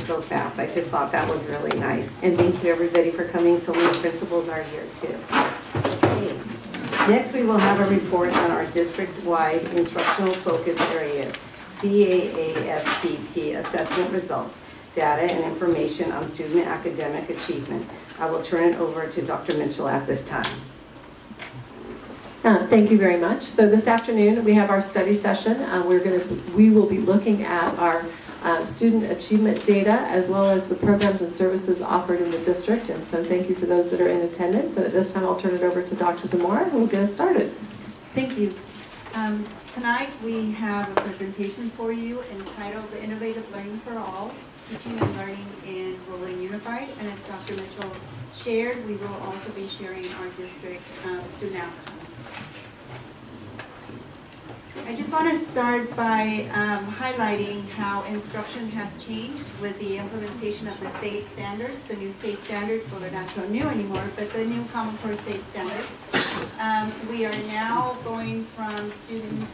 so fast. I just thought that was really nice. And thank you everybody for coming. So many principals are here too. Okay. Next we will have a report on our district-wide instructional focus areas, CAASPP assessment results, data and information on student academic achievement. I will turn it over to Dr. Mitchell at this time. Thank you very much. So this afternoon we have our study session. We will be looking at our student achievement data as well as the programs and services offered in the district. And so thank you for those that are in attendance. And at this time I'll turn it over to Dr. Zamora who will get us started. Thank you. Tonight we have a presentation for you entitled The Innovative Learning for All, Teaching and Learning in Rural and Unified. And as Dr. Mitchell shared, we will also be sharing our district student outcomes. I just want to start by highlighting how instruction has changed with the implementation of the state standards, the new state standards. Well, they're not so new anymore, but the new Common Core state standards. We are now going from students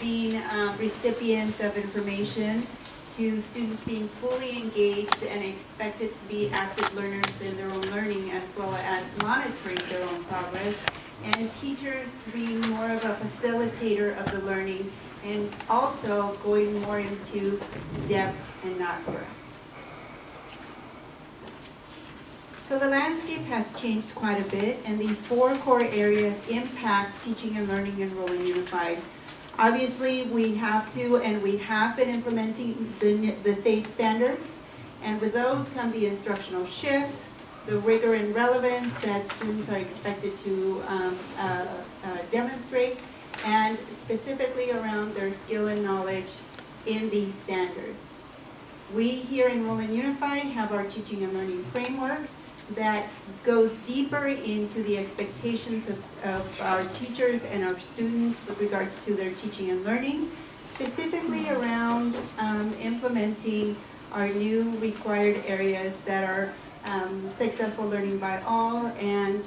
being recipients of information to students being fully engaged and expected to be active learners in their own learning as well as monitoring their own progress, and teachers being more of a facilitator of the learning and also going more into depth and not breadth. So the landscape has changed quite a bit, and these four core areas impact teaching and learning in Rural and Unified. Obviously, we have to, and we have been implementing the state standards, and with those come the instructional shifts, the rigor and relevance that students are expected to demonstrate, and specifically around their skill and knowledge in these standards. We here in Rural and Unified have our teaching and learning framework that goes deeper into the expectations of our teachers and our students with regards to their teaching and learning, specifically around implementing our new required areas that are successful learning by all, and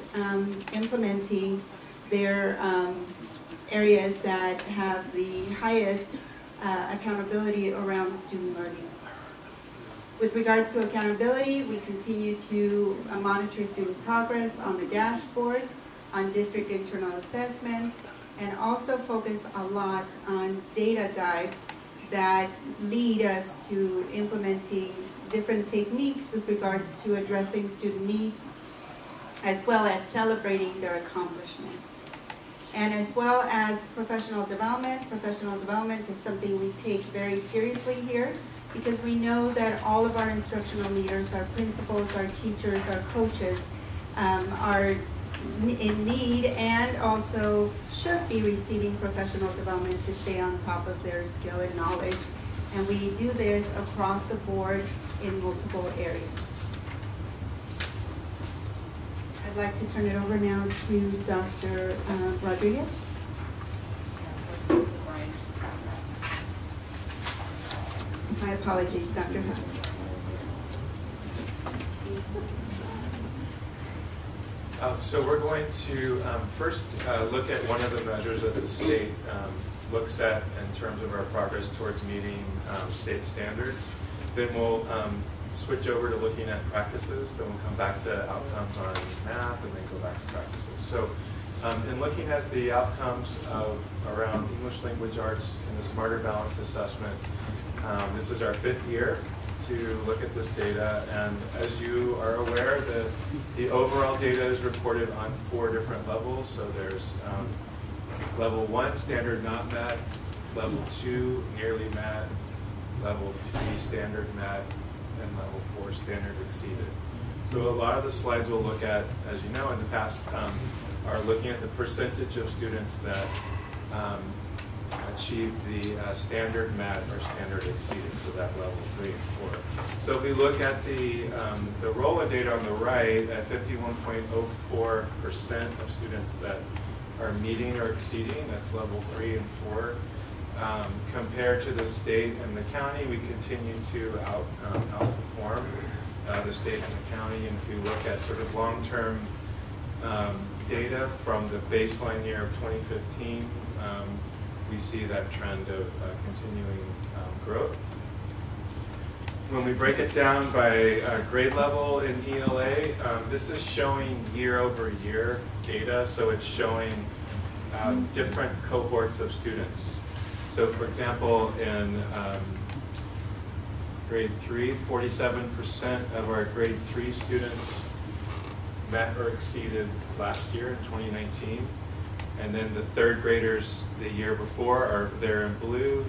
implementing their areas that have the highest accountability around student learning. With regards to accountability, we continue to monitor student progress on the dashboard, on district internal assessments, and also focus a lot on data dives that lead us to implementing different techniques with regards to addressing student needs, as well as celebrating their accomplishments. And as well as professional development. Professional development is something we take very seriously here, because we know that all of our instructional leaders, our principals, our teachers, our coaches are in need and also should be receiving professional development to stay on top of their skill and knowledge. And we do this across the board in multiple areas. I'd like to turn it over now to Dr. Rodriguez. My apologies, Dr. Hunt. So we're going to first look at one of the measures that the state looks at in terms of our progress towards meeting state standards. Then we'll switch over to looking at practices. Then we'll come back to outcomes on math, and then go back to practices. So in looking at the outcomes around English language arts and the Smarter Balanced Assessment, this is our 5th year to look at this data, and as you are aware, the overall data is reported on 4 different levels. So there's level 1, standard not met, level 2, nearly met, level 3, standard met, and level 4, standard exceeded. So a lot of the slides we'll look at, as you know, in the past, are looking at the percentage of students that achieve the standard met or standard exceeded, so that level 3 and 4. So if we look at the ROLA data on the right, at 51.04% of students that are meeting or exceeding, that's level 3 and 4. Compared to the state and the county, we continue to outperform the state and the county. And if we look at sort of long-term data from the baseline year of 2015, we see that trend of continuing growth. when we break it down by grade level in ELA, this is showing year-over-year data, so it's showing different cohorts of students. So for example, in grade 3, 47% of our grade 3 students met or exceeded last year in 2019. And then the third graders the year before are there in blue.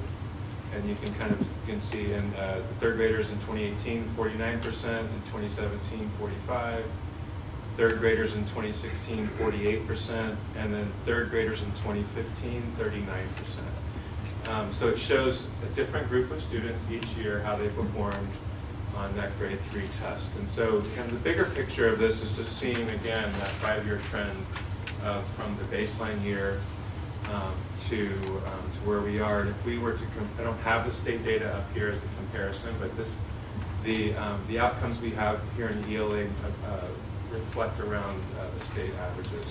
And you can see in the third graders in 2018, 49%, in 2017, 45%, third graders in 2016, 48%, and then third graders in 2015, 39%. So it shows a different group of students each year, how they performed on that grade 3 test. And so kind of the bigger picture of this is just seeing again that 5-year trend from the baseline year to where we are. And if we were to, I don't have the state data up here as a comparison, but the outcomes we have here in the ELA reflect around the state averages,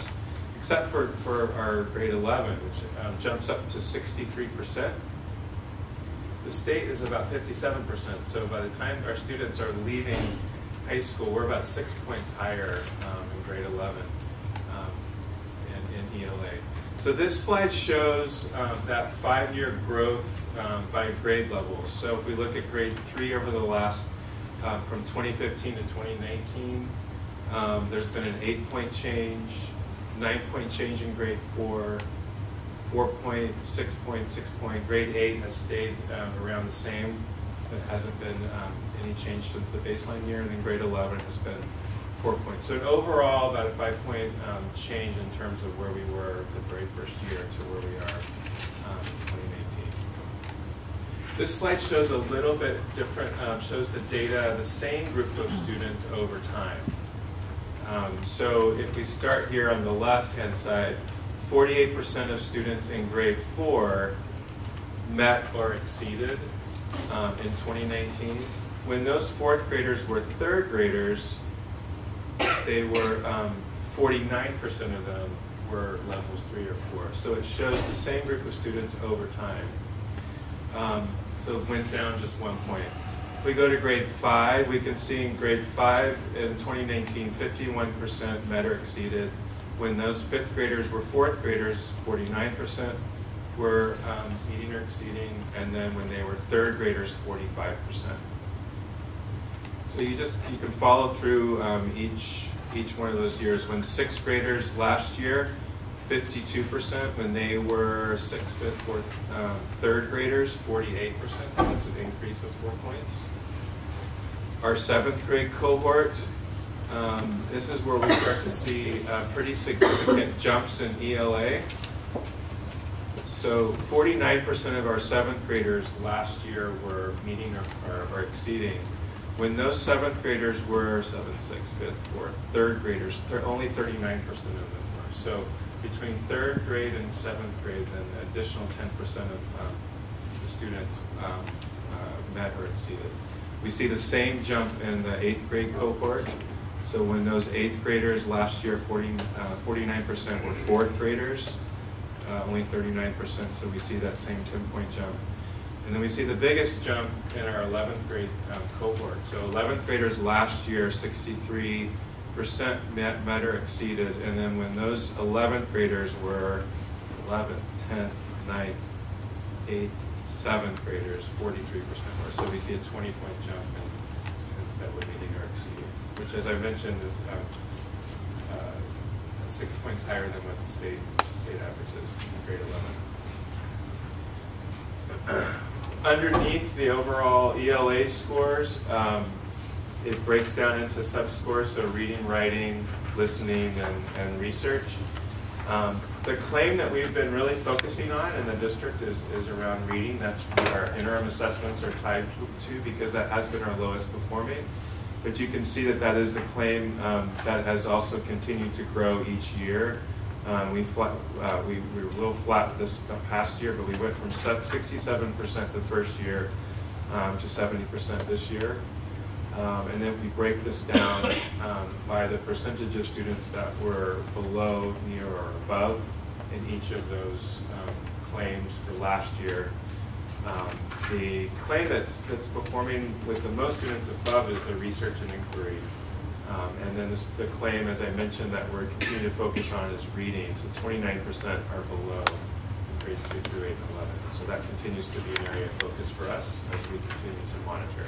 except for our grade 11, which jumps up to 63%. The state is about 57%, so by the time our students are leaving high school, we're about 6 points higher in grade 11 in ELA. So this slide shows that 5-year growth by grade levels. So if we look at grade 3 over the last, from 2015 to 2019, there's been an 8-point change, 9-point change in grade 4, 4-point, 6-point, 6-point. Grade 8 has stayed around the same. There hasn't been any change since the baseline year, and then grade 11 has been 4 points. So overall, about a 5-point change in terms of where we were the very first year to where we are in 2019. This slide shows a little bit different, shows the data, the same group of students over time. So if we start here on the left-hand side, 48% of students in grade 4 met or exceeded in 2019. When those 4th graders were 3rd graders, they were 49% of them were levels 3 or 4. So it shows the same group of students over time. So it went down just 1 point. If we go to grade 5, we can see in grade 5 in 2019, 51% met or exceeded. When those 5th graders were 4th graders, 49% were meeting or exceeding, and then when they were 3rd graders, 45%. So you can follow through each one of those years. When 6th graders last year, 52%. When they were 6th, 5th, 4th, 3rd graders, 48%. So that's an increase of 4 points. Our 7th grade cohort, this is where we start to see pretty significant jumps in ELA. So 49% of our 7th graders last year were meeting or exceeding. When those 7th graders were 7th, 6th, 5th, 4th, 3rd graders, only 39% of them were. So between 3rd grade and 7th grade, then an additional 10% of the students met or exceeded. We see the same jump in the 8th grade cohort. So when those 8th graders last year, 49% were 4th graders, only 39%, so we see that same 10-point jump. And then we see the biggest jump in our 11th grade cohort. So 11th graders last year, 63% met or exceeded. And then when those 11th graders were 11th, 10th, 9th, 8th, 7th graders, 43% were. So we see a 20-point jump in students that were meeting or exceeding, which, as I mentioned, is 6 points higher than what the state averages in grade 11. Underneath the overall ELA scores, it breaks down into subscores, so reading, writing, listening, and research. The claim that we've been really focusing on in the district is around reading. That's what our interim assessments are tied to, because that has been our lowest performing. But you can see that is the claim that has also continued to grow each year. We were a little flat this past year, but we went from 67% the first year to 70% this year. And then we break this down by the percentage of students that were below, near, or above in each of those claims for last year. The claim that's performing with the most students above is the research and inquiry. And then the claim, as I mentioned, that we're continuing to focus on is reading. So 29% are below in grades 3 through 8 and 11. So that continues to be an area of focus for us as we continue to monitor.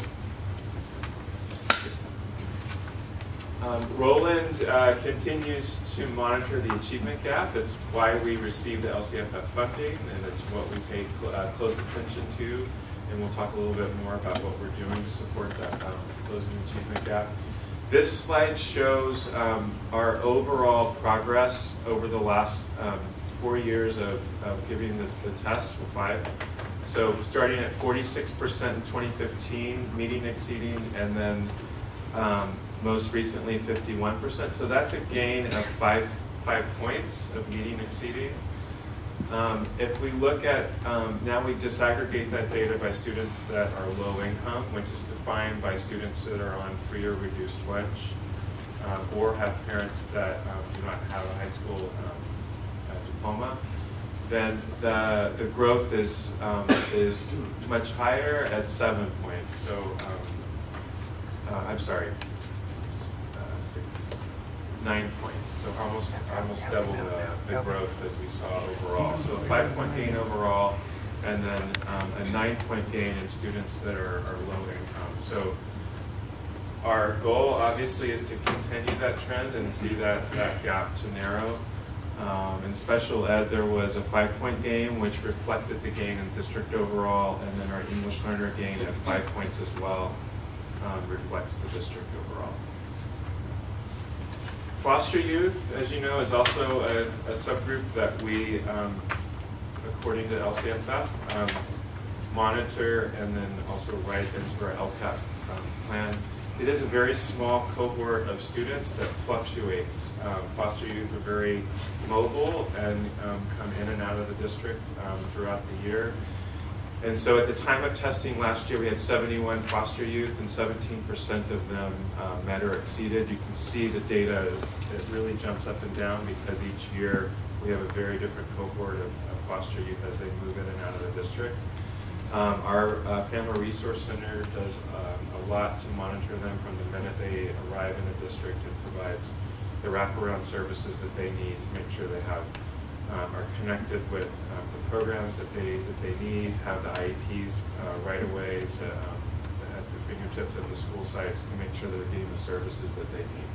Roland continues to monitor the achievement gap. It's why we receive the LCFF funding, and it's what we pay close attention to. And we'll talk a little bit more about what we're doing to support that closing achievement gap. This slide shows our overall progress over the last 4 years of giving the test, 5. So starting at 46% in 2015, meeting exceeding, and then most recently 51%. So that's a gain of 5 points of meeting exceeding. If we look at, now we disaggregate that data by students that are low income, which is defined by students that are on free or reduced lunch, or have parents that do not have a high school diploma, then the growth is much higher at 7 points. So, I'm sorry, 9 points. So almost double the growth as we saw overall. So a 5-point gain overall, and then a 9-point gain in students that are low income. So our goal obviously is to continue that trend and see that gap to narrow. In special ed, there was a 5-point gain, which reflected the gain in district overall, and then our English learner gain at 5 points as well reflects the district overall. Foster youth, as you know, is also a subgroup that we, according to LCFF, monitor and then also write into our LCAP plan. It is a very small cohort of students that fluctuates. Foster youth are very mobile and come in and out of the district throughout the year. And so at the time of testing last year, we had 71 foster youth, and 17% of them met or exceeded. You can see the data, it really jumps up and down because each year we have a very different cohort of foster youth as they move in and out of the district. Our Family Resource Center does a lot to monitor them from the minute they arrive in the district and provides the wraparound services that they need to make sure they have are connected with the programs that they need, have the IEPs right away to at their fingertips at the school sites to make sure they're getting the services that they need.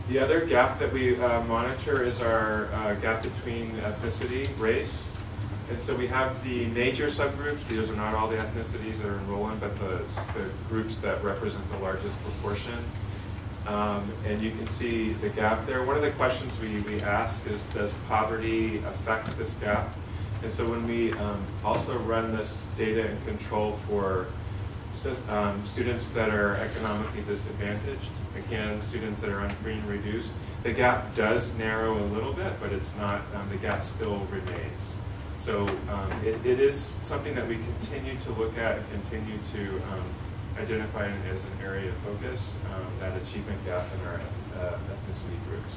The other gap that we monitor is our gap between ethnicity, race. And so we have the major subgroups. These are not all the ethnicities that are enrolling, but the groups that represent the largest proportion. And you can see the gap there. One of the questions we ask is, does poverty affect this gap? And so when we also run this data and control for students that are economically disadvantaged, again, students that are on free and reduced, the gap does narrow a little bit, but it's not, the gap still remains. So it is something that we continue to look at and continue to identify as an area of focus, that achievement gap in our ethnicity groups.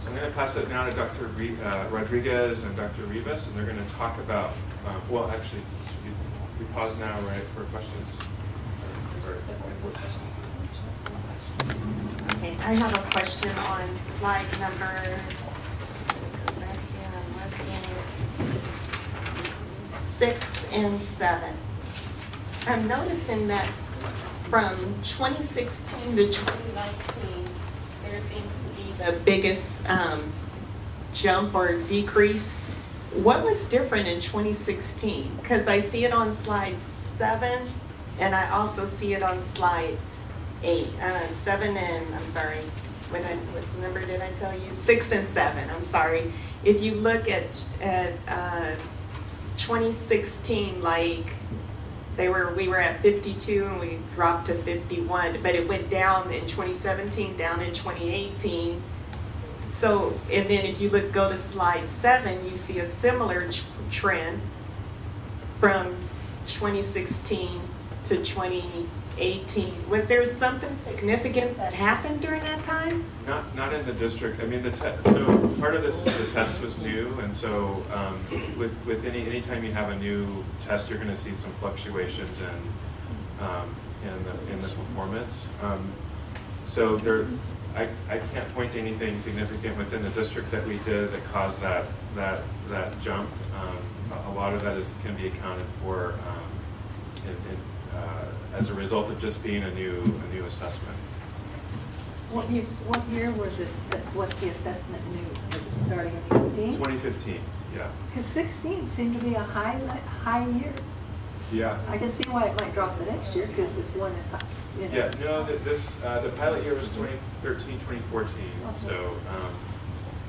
So I'm going to pass it now to Dr. Rodriguez and Dr. Rivas, and they're going to talk about, well, actually, should we pause now, right, for questions? Okay, I have a question on slide number, 6 and 7. I'm noticing that from 2016 to 2019, there seems to be the biggest jump or decrease. What was different in 2016? Because I see it on slide 7, and I also see it on slides 8, 7 and, I'm sorry, what's the number did I tell you? 6 and 7, I'm sorry. If you look at 2016, like we were at 52 and we dropped to 51, but it went down in 2017, down in 2018. So, and then if you go to slide 7, you see a similar trend from 2016 to 2018. 18. Was there something significant that happened during that time? Not in the district. I mean, so part of this is the test was new, and so with anytime you have a new test, you're going to see some fluctuations in the performance. So I can't point to anything significant within the district that we did that caused that jump. A lot of that can be accounted for as a result of just being a new assessment. What year was the assessment new? Was it starting in 15? 2015, yeah. Because 16 seemed to be a high year. Yeah. I can see why it might drop the next year, because if one is high, you know. Yeah, no, the pilot year was 2013, 2014. Okay. So,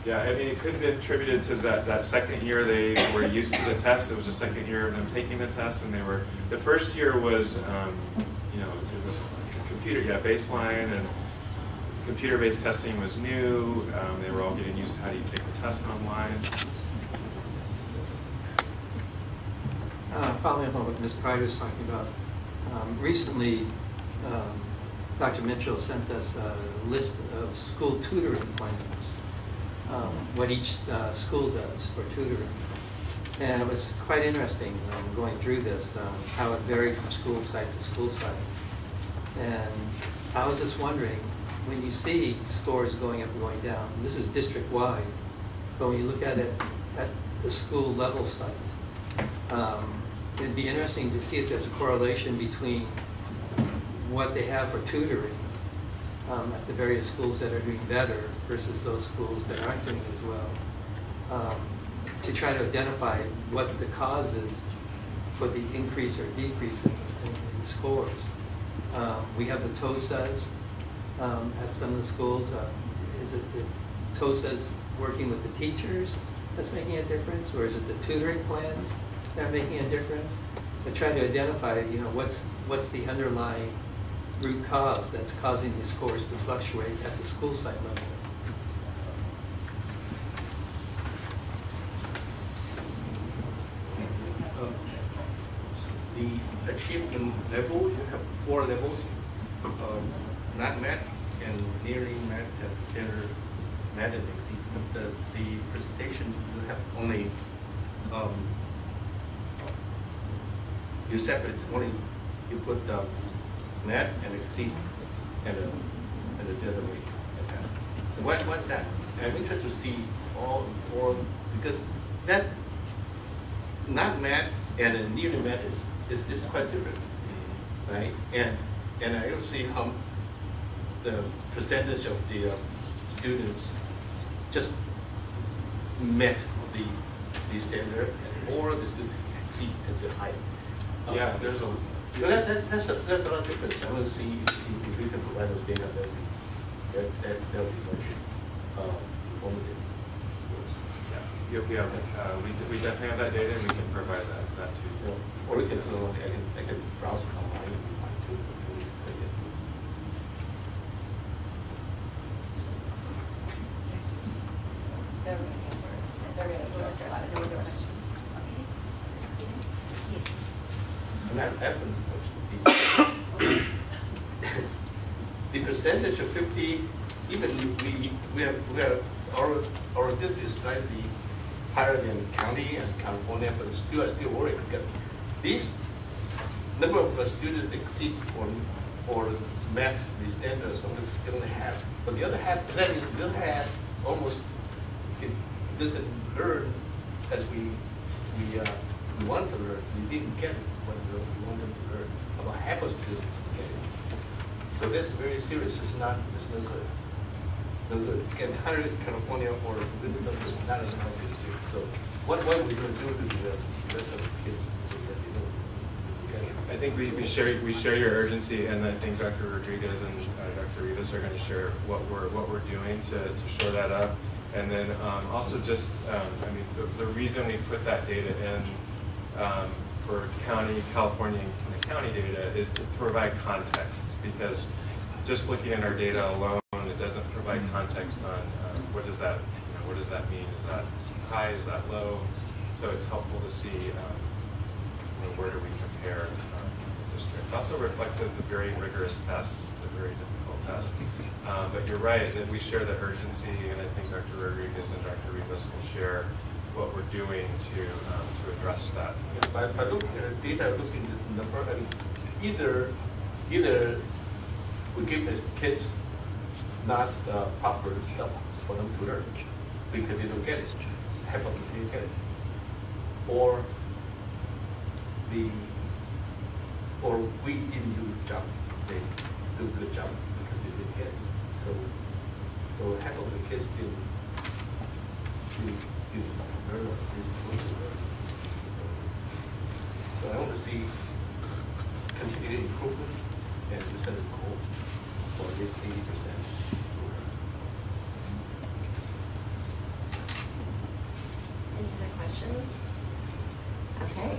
yeah, I mean, it could have been attributed to that second year they were used to the test. It was the second year of them taking the test, and the first year was, you know, it was baseline, and computer-based testing was new. They were all getting used to how do you take the test online. Following up on what Ms. Pride was talking about, recently Dr. Mitchell sent us a list of school tutoring appointments, what each school does for tutoring. And it was quite interesting going through this, how it varied from school site to school site. And I was just wondering, when you see scores going up and going down, this is district-wide, but when you look at it at the school level site, it'd be interesting to see if there's a correlation between what they have for tutoring at the various schools that are doing better versus those schools that aren't doing as well, to try to identify what the cause is for the increase or decrease in the scores. We have the TOSAs at some of the schools. Is it the TOSAs working with the teachers that's making a difference, or is it the tutoring plans that are making a difference? But trying to identify, you know, what's the underlying root cause that's causing the scores to fluctuate at the school site level. The achievement level, you have 4 levels, not math and nearing math and better math and exceed. The presentation, you have only, you separate only, you put math and exceed and the other way. What's that? I'm interested to see all 4, because that not math and nearly math is quite different, right? And I also see how the percentage of the students just met the standard, or the students exceed as a high. Yeah, there's a. That's a lot of difference. I want to see if we can provide those data. That will be much informative. Yeah, we definitely have that data, and we can provide that to you. Yeah. Or we can, I can browse online if you want to. They're going to answer. They're going to start out doing the question. And that happens. The percentage of 50, even we have our district is slightly higher than county and California, but I still worry because these number of students exceed or match the standards of the other half. But the other half, that is the other half almost it doesn't learn as we want to learn. We didn't get what we wanted to learn. About half of students get it. So that's very serious. It's not good. No good. Again, higher is California or not as high as here. So what are we going to do to the rest of the kids? I think we share your urgency, and I think Dr. Rodriguez and Dr. Rivas are going to share what we're doing to shore that up. And then also just, I mean, the reason we put that data in for county, California and county data is to provide context, because just looking at our data alone, it doesn't provide context on what does that mean? Is that high? Is that low? So it's helpful to see where do we compare district. It also reflects that it's a very rigorous test. It's a very difficult test. But you're right, that we share the urgency, and I think Dr. Rodriguez and Dr. Rivas will share what we're doing to address that. By looking at the data, looking at the number, and either we give the kids not proper help for them to learn because they don't get it, help them to get it, or we didn't do the job, they do a good job because they didn't get it. So half of the kids didn't learn what they're supposed to learn. So I want to see continued improvement and to set a goal for this 80%. Any other questions? Okay.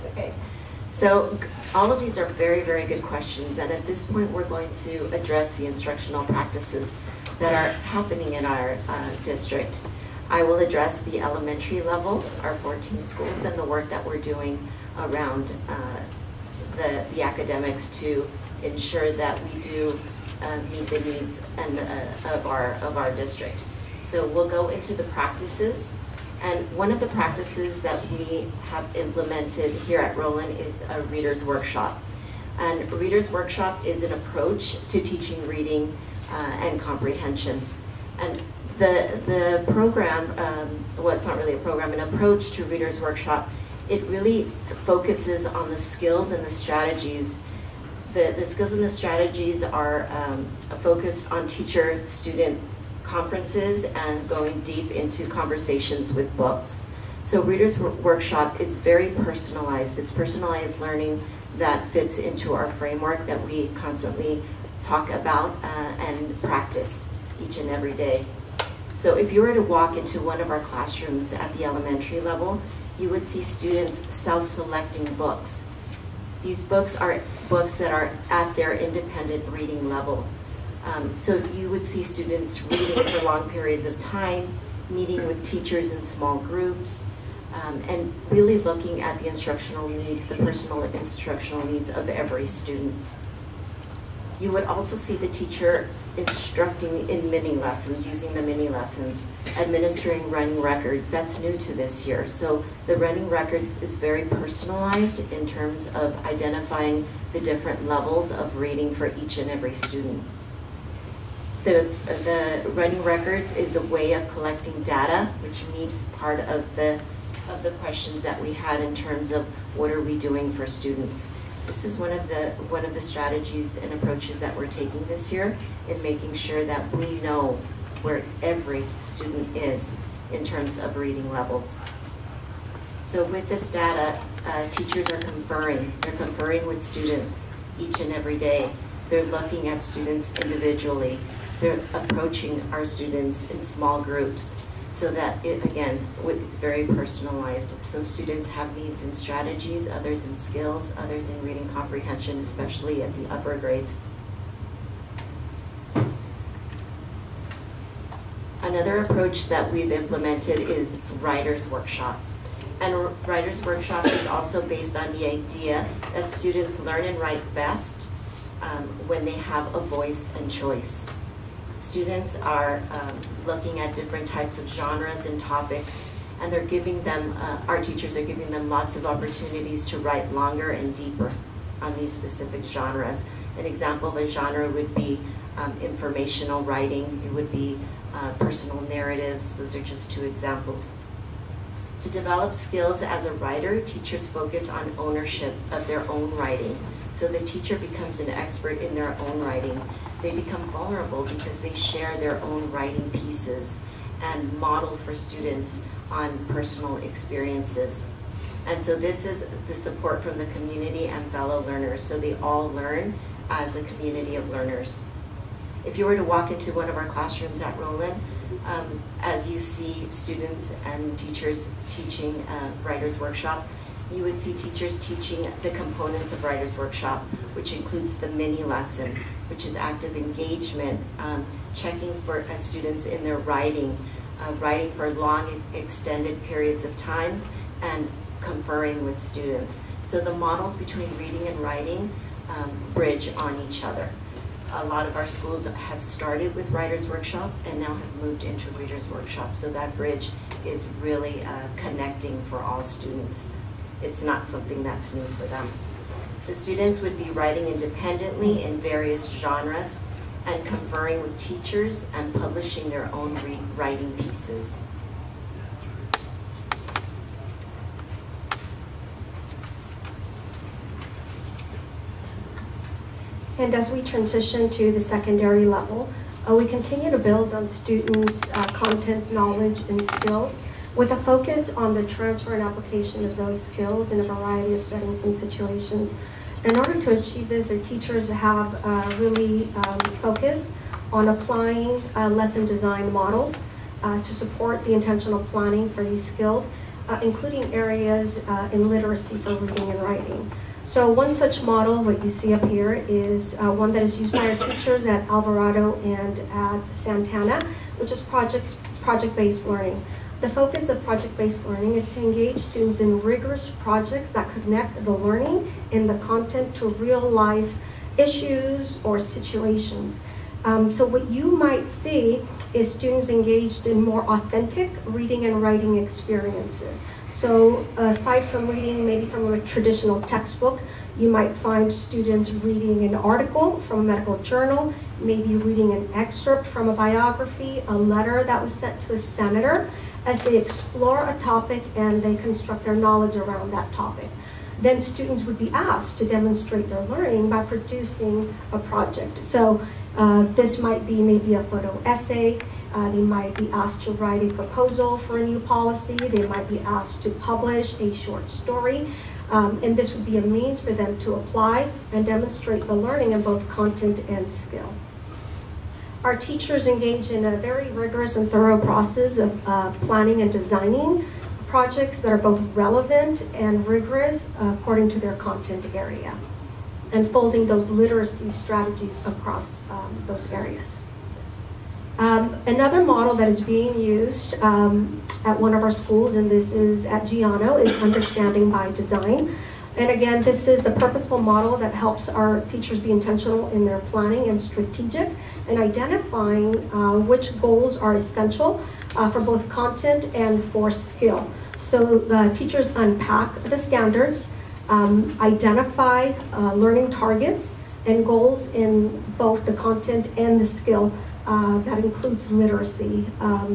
Okay. So all of these are very, very good questions, and at this point we're going to address the instructional practices that are happening in our district. I will address the elementary level, our 14 schools, and the work that we're doing around the academics to ensure that we do meet the needs and of our district. So we'll go into the practices. And one of the practices that we have implemented here at Roland is a Reader's Workshop. And Reader's Workshop is an approach to teaching reading and comprehension. And the program, well, it's not really a program, an approach to Reader's Workshop, it really focuses on the skills and the strategies. The skills and the strategies are focused on teacher-student conferences and going deep into conversations with books. So Reader's Workshop is very personalized. It's personalized learning that fits into our framework that we constantly talk about and practice each and every day. So if you were to walk into one of our classrooms at the elementary level, you would see students self-selecting books. These books are books that are at their independent reading level. So you would see students reading for long periods of time, meeting with teachers in small groups, and really looking at the instructional needs, the personal instructional needs of every student. You would also see the teacher instructing in mini lessons, using the mini lessons, administering running records. That's new to this year. So the running records is very personalized in terms of identifying the different levels of reading for each and every student. The running records is a way of collecting data, which meets part of the questions that we had in terms of what are we doing for students. This is one of the strategies and approaches that we're taking this year in making sure that we know where every student is in terms of reading levels. So with this data, teachers are conferring. They're conferring with students each and every day. They're looking at students individually. They're approaching our students in small groups so that, it's very personalized. Some students have needs in strategies, others in skills, others in reading comprehension, especially at the upper grades. Another approach that we've implemented is Writer's Workshop. And Writer's Workshop is also based on the idea that students learn and write best when they have a voice and choice. Students are looking at different types of genres and topics, and they're giving them, our teachers are giving them lots of opportunities to write longer and deeper on these specific genres. An example of a genre would be informational writing. It would be personal narratives. Those are just two examples. To develop skills as a writer, teachers focus on ownership of their own writing. So the teacher becomes an expert in their own writing. They become vulnerable because they share their own writing pieces and model for students on personal experiences. And so this is the support from the community and fellow learners. So they all learn as a community of learners. If you were to walk into one of our classrooms at Roland, as you see students and teachers teaching Writer's Workshop, you would see teachers teaching the components of Writer's Workshop, which includes the mini lesson, which is active engagement, checking for students in their writing, writing for long extended periods of time, and conferring with students. So the models between reading and writing bridge on each other. A lot of our schools have started with Writer's Workshop and now have moved into Reader's Workshop. So that bridge is really connecting for all students. It's not something that's new for them. The students would be writing independently in various genres and conferring with teachers and publishing their own writing pieces. And as we transition to the secondary level, we continue to build on students' content, knowledge, and skills with a focus on the transfer and application of those skills in a variety of settings and situations. In order to achieve this, our teachers have really focused on applying lesson design models to support the intentional planning for these skills, including areas in literacy for reading and writing. So one such model, what you see up here, is one that is used by our teachers at Alvarado and at Santana, which is project-based learning. The focus of project-based learning is to engage students in rigorous projects that connect the learning and the content to real-life issues or situations. So what you might see is students engaged in more authentic reading and writing experiences. So aside from reading maybe from a traditional textbook, you might find students reading an article from a medical journal, maybe reading an excerpt from a biography, a letter that was sent to a senator, as they explore a topic and they construct their knowledge around that topic. Then students would be asked to demonstrate their learning by producing a project. So this might be maybe a photo essay. They might be asked to write a proposal for a new policy. They might be asked to publish a short story. And this would be a means for them to apply and demonstrate the learning in both content and skill. Our teachers engage in a very rigorous and thorough process of planning and designing projects that are both relevant and rigorous according to their content area, and folding those literacy strategies across those areas. Another model that is being used at one of our schools, and this is at Giano, is Understanding by Design. And again, this is a purposeful model that helps our teachers be intentional in their planning and strategic and identifying which goals are essential for both content and for skill. So the teachers unpack the standards, identify learning targets and goals in both the content and the skill. That includes literacy,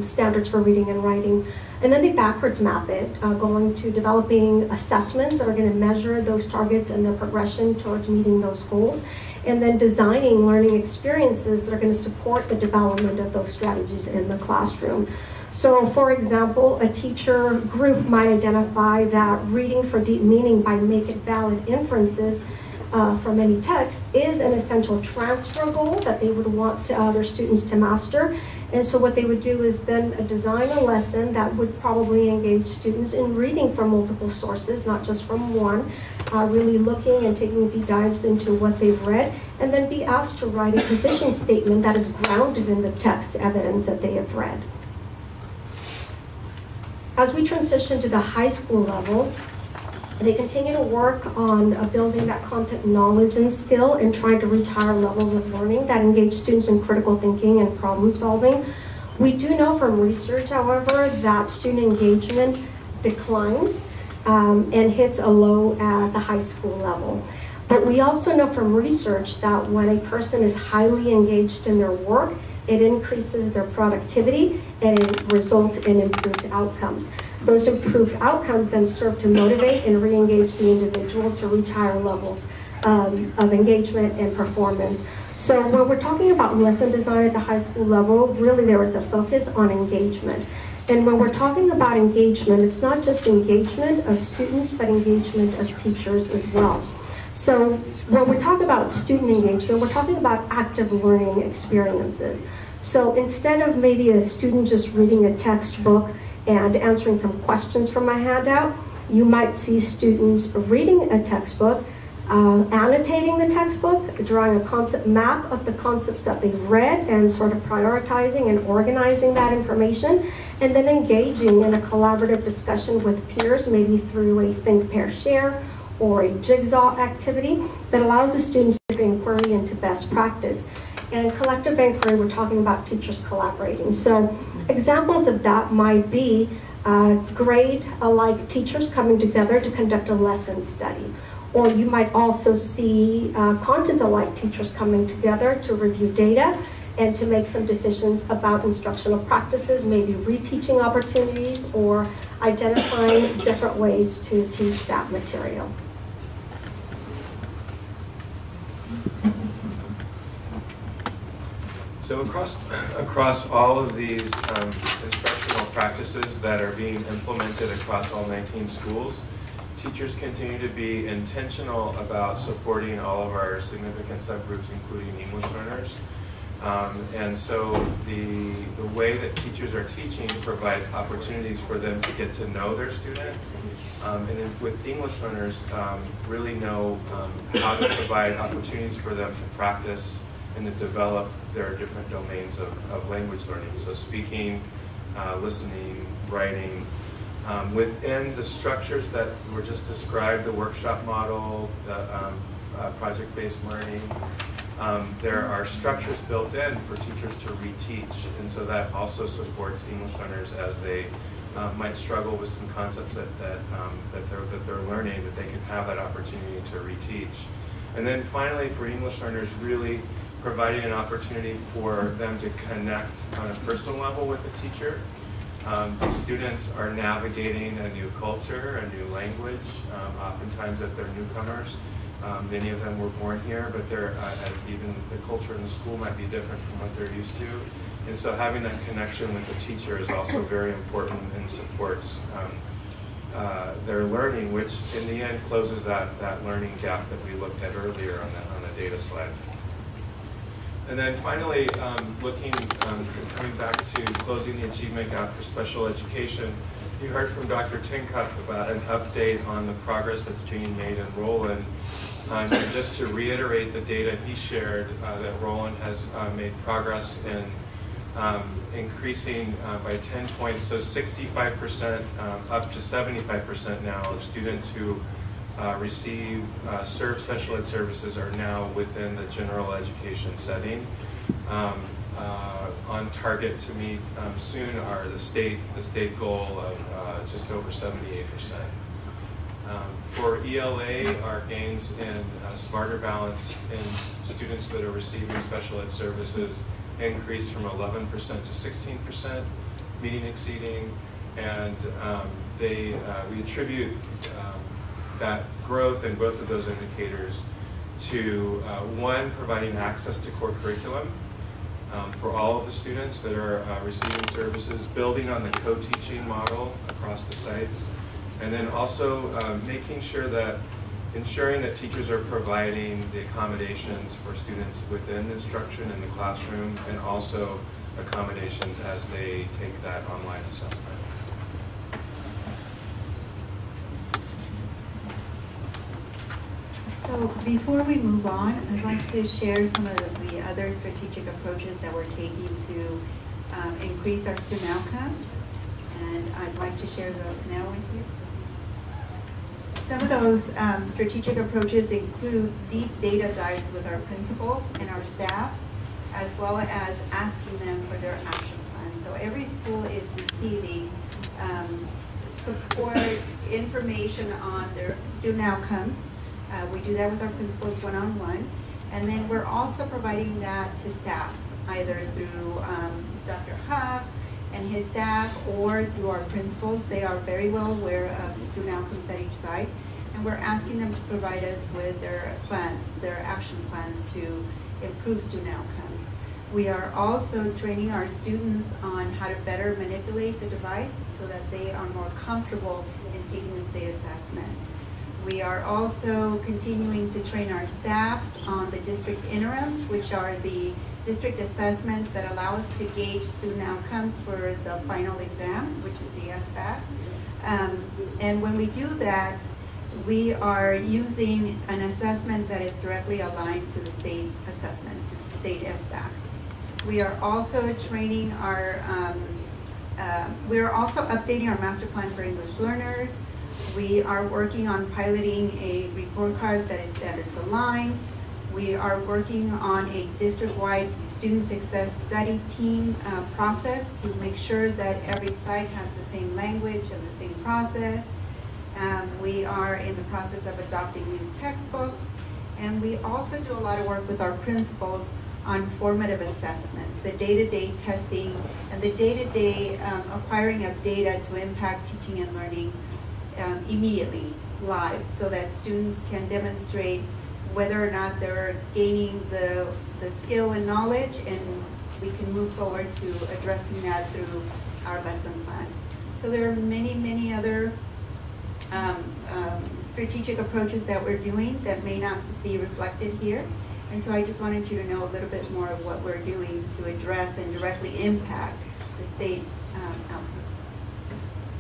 standards for reading and writing. And then they backwards map it, going to developing assessments that are going to measure those targets and their progression towards meeting those goals. And then designing learning experiences that are going to support the development of those strategies in the classroom. So for example, a teacher group might identify that reading for deep meaning by making valid inferences from any text is an essential transfer goal that they would want their students to master. And so what they would do is then design a lesson that would probably engage students in reading from multiple sources, not just from one, really looking and taking deep dives into what they've read, and then be asked to write a position statement that is grounded in the text evidence that they have read. As we transition to the high school level, they continue to work on building that content knowledge and skill and trying to reach higher levels of learning that engage students in critical thinking and problem solving. We do know from research, however, that student engagement declines and hits a low at the high school level. But we also know from research that when a person is highly engaged in their work, it increases their productivity and it results in improved outcomes. Those improved outcomes then serve to motivate and re-engage the individual to reach higher levels of engagement and performance. So when we're talking about lesson design at the high school level, really there is a focus on engagement. And when we're talking about engagement, it's not just engagement of students, but engagement of teachers as well. So when we talk about student engagement, we're talking about active learning experiences. So instead of maybe a student just reading a textbook and answering some questions from my handout, you might see students reading a textbook, annotating the textbook, drawing a concept map of the concepts that they've read and sort of prioritizing and organizing that information, and then engaging in a collaborative discussion with peers, maybe through a think, pair, share or a jigsaw activity that allows the students to inquiry into best practice. And collective inquiry, we're talking about teachers collaborating. So examples of that might be grade-alike teachers coming together to conduct a lesson study. Or you might also see content-alike teachers coming together to review data and to make some decisions about instructional practices, maybe reteaching opportunities or identifying different ways to teach that material. So across all of these instructional practices that are being implemented across all 19 schools, teachers continue to be intentional about supporting all of our significant subgroups, including English learners. And so the way that teachers are teaching provides opportunities for them to get to know their student. And then with English learners, really know how to provide opportunities for them to practice and to develop their different domains of language learning. So speaking, listening, writing. Within the structures that were just described, the workshop model, the project-based learning, there are structures built in for teachers to reteach, and so that also supports English learners as they might struggle with some concepts that they're learning, that they can have that opportunity to reteach. And then finally, for English learners, really providing an opportunity for them to connect on a personal level with the teacher. These students are navigating a new culture, a new language, oftentimes that they're newcomers. Many of them were born here, but they're, even the culture in the school might be different from what they're used to. And so having that connection with the teacher is also very important and supports their learning, which in the end closes that learning gap that we looked at earlier on the data slide. And then finally, coming back to closing the achievement gap for special education, you heard from Dr. Tincup about an update on the progress that's being made in Roland. And just to reiterate the data he shared, that Roland has made progress in increasing by 10 points, so 65% up to 75% now of students who receive serve special ed services are now within the general education setting. On target to meet soon are the state goal of just over 78%. For ELA, our gains in Smarter Balance in students that are receiving special ed services increased from 11% to 16%, meeting exceeding, and we attribute that growth in both of those indicators to one, providing access to core curriculum for all of the students that are receiving services, building on the co-teaching model across the sites, and then also ensuring that teachers are providing the accommodations for students within instruction in the classroom, and also accommodations as they take that online assessment. So before we move on, I'd like to share some of the other strategic approaches that we're taking to increase our student outcomes, and I'd like to share those now with you. Some of those strategic approaches include deep data dives with our principals and our staffs, as well as asking them for their action plans. So every school is receiving support information on their student outcomes. We do that with our principals one-on-one, and then we're also providing that to staffs, either through Dr. Huff and his staff, or through our principals. They are very well aware of the student outcomes at each site, and we're asking them to provide us with their plans, their action plans to improve student outcomes. We are also training our students on how to better manipulate the device so that they are more comfortable in taking this data assessment. We are also continuing to train our staffs on the district interims, which are the district assessments that allow us to gauge student outcomes for the final exam, which is the SBAC. And when we do that, we are using an assessment that is directly aligned to the state assessment, to the state SBAC. We are also training our, we are also updating our master plan for English learners. We are working on piloting a report card that is standards aligned. We are working on a district-wide student success study team process to make sure that every site has the same language and the same process. We are in the process of adopting new textbooks, and we also do a lot of work with our principals on formative assessments, the day-to-day testing, and the day-to-day acquiring of data to impact teaching and learning immediately live, so that students can demonstrate whether or not they're gaining the skill and knowledge, and we can move forward to addressing that through our lesson plans. So there are many, many other strategic approaches that we're doing that may not be reflected here. And so I just wanted you to know a little bit more of what we're doing to address and directly impact the state outcomes.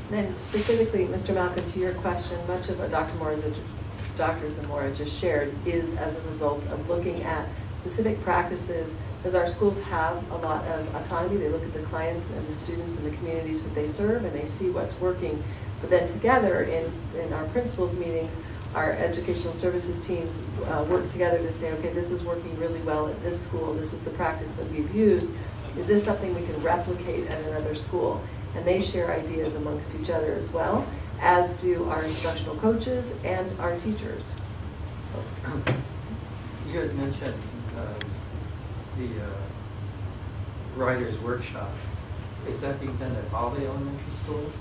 Then specifically, Mr. Malcolm, to your question, much of what Dr. Zamora just shared is as a result of looking at specific practices, because our schools have a lot of autonomy. They look at the clients and the students and the communities that they serve, and they see what's working. But then together in our principals meetings, our educational services teams work together to say, okay, this is working really well at this school. This is the practice that we've used. Is this something we can replicate at another school? And they share ideas amongst each other as well, as do our instructional coaches and our teachers. You had mentioned the writers' workshop. Is that being done at all the elementary schools?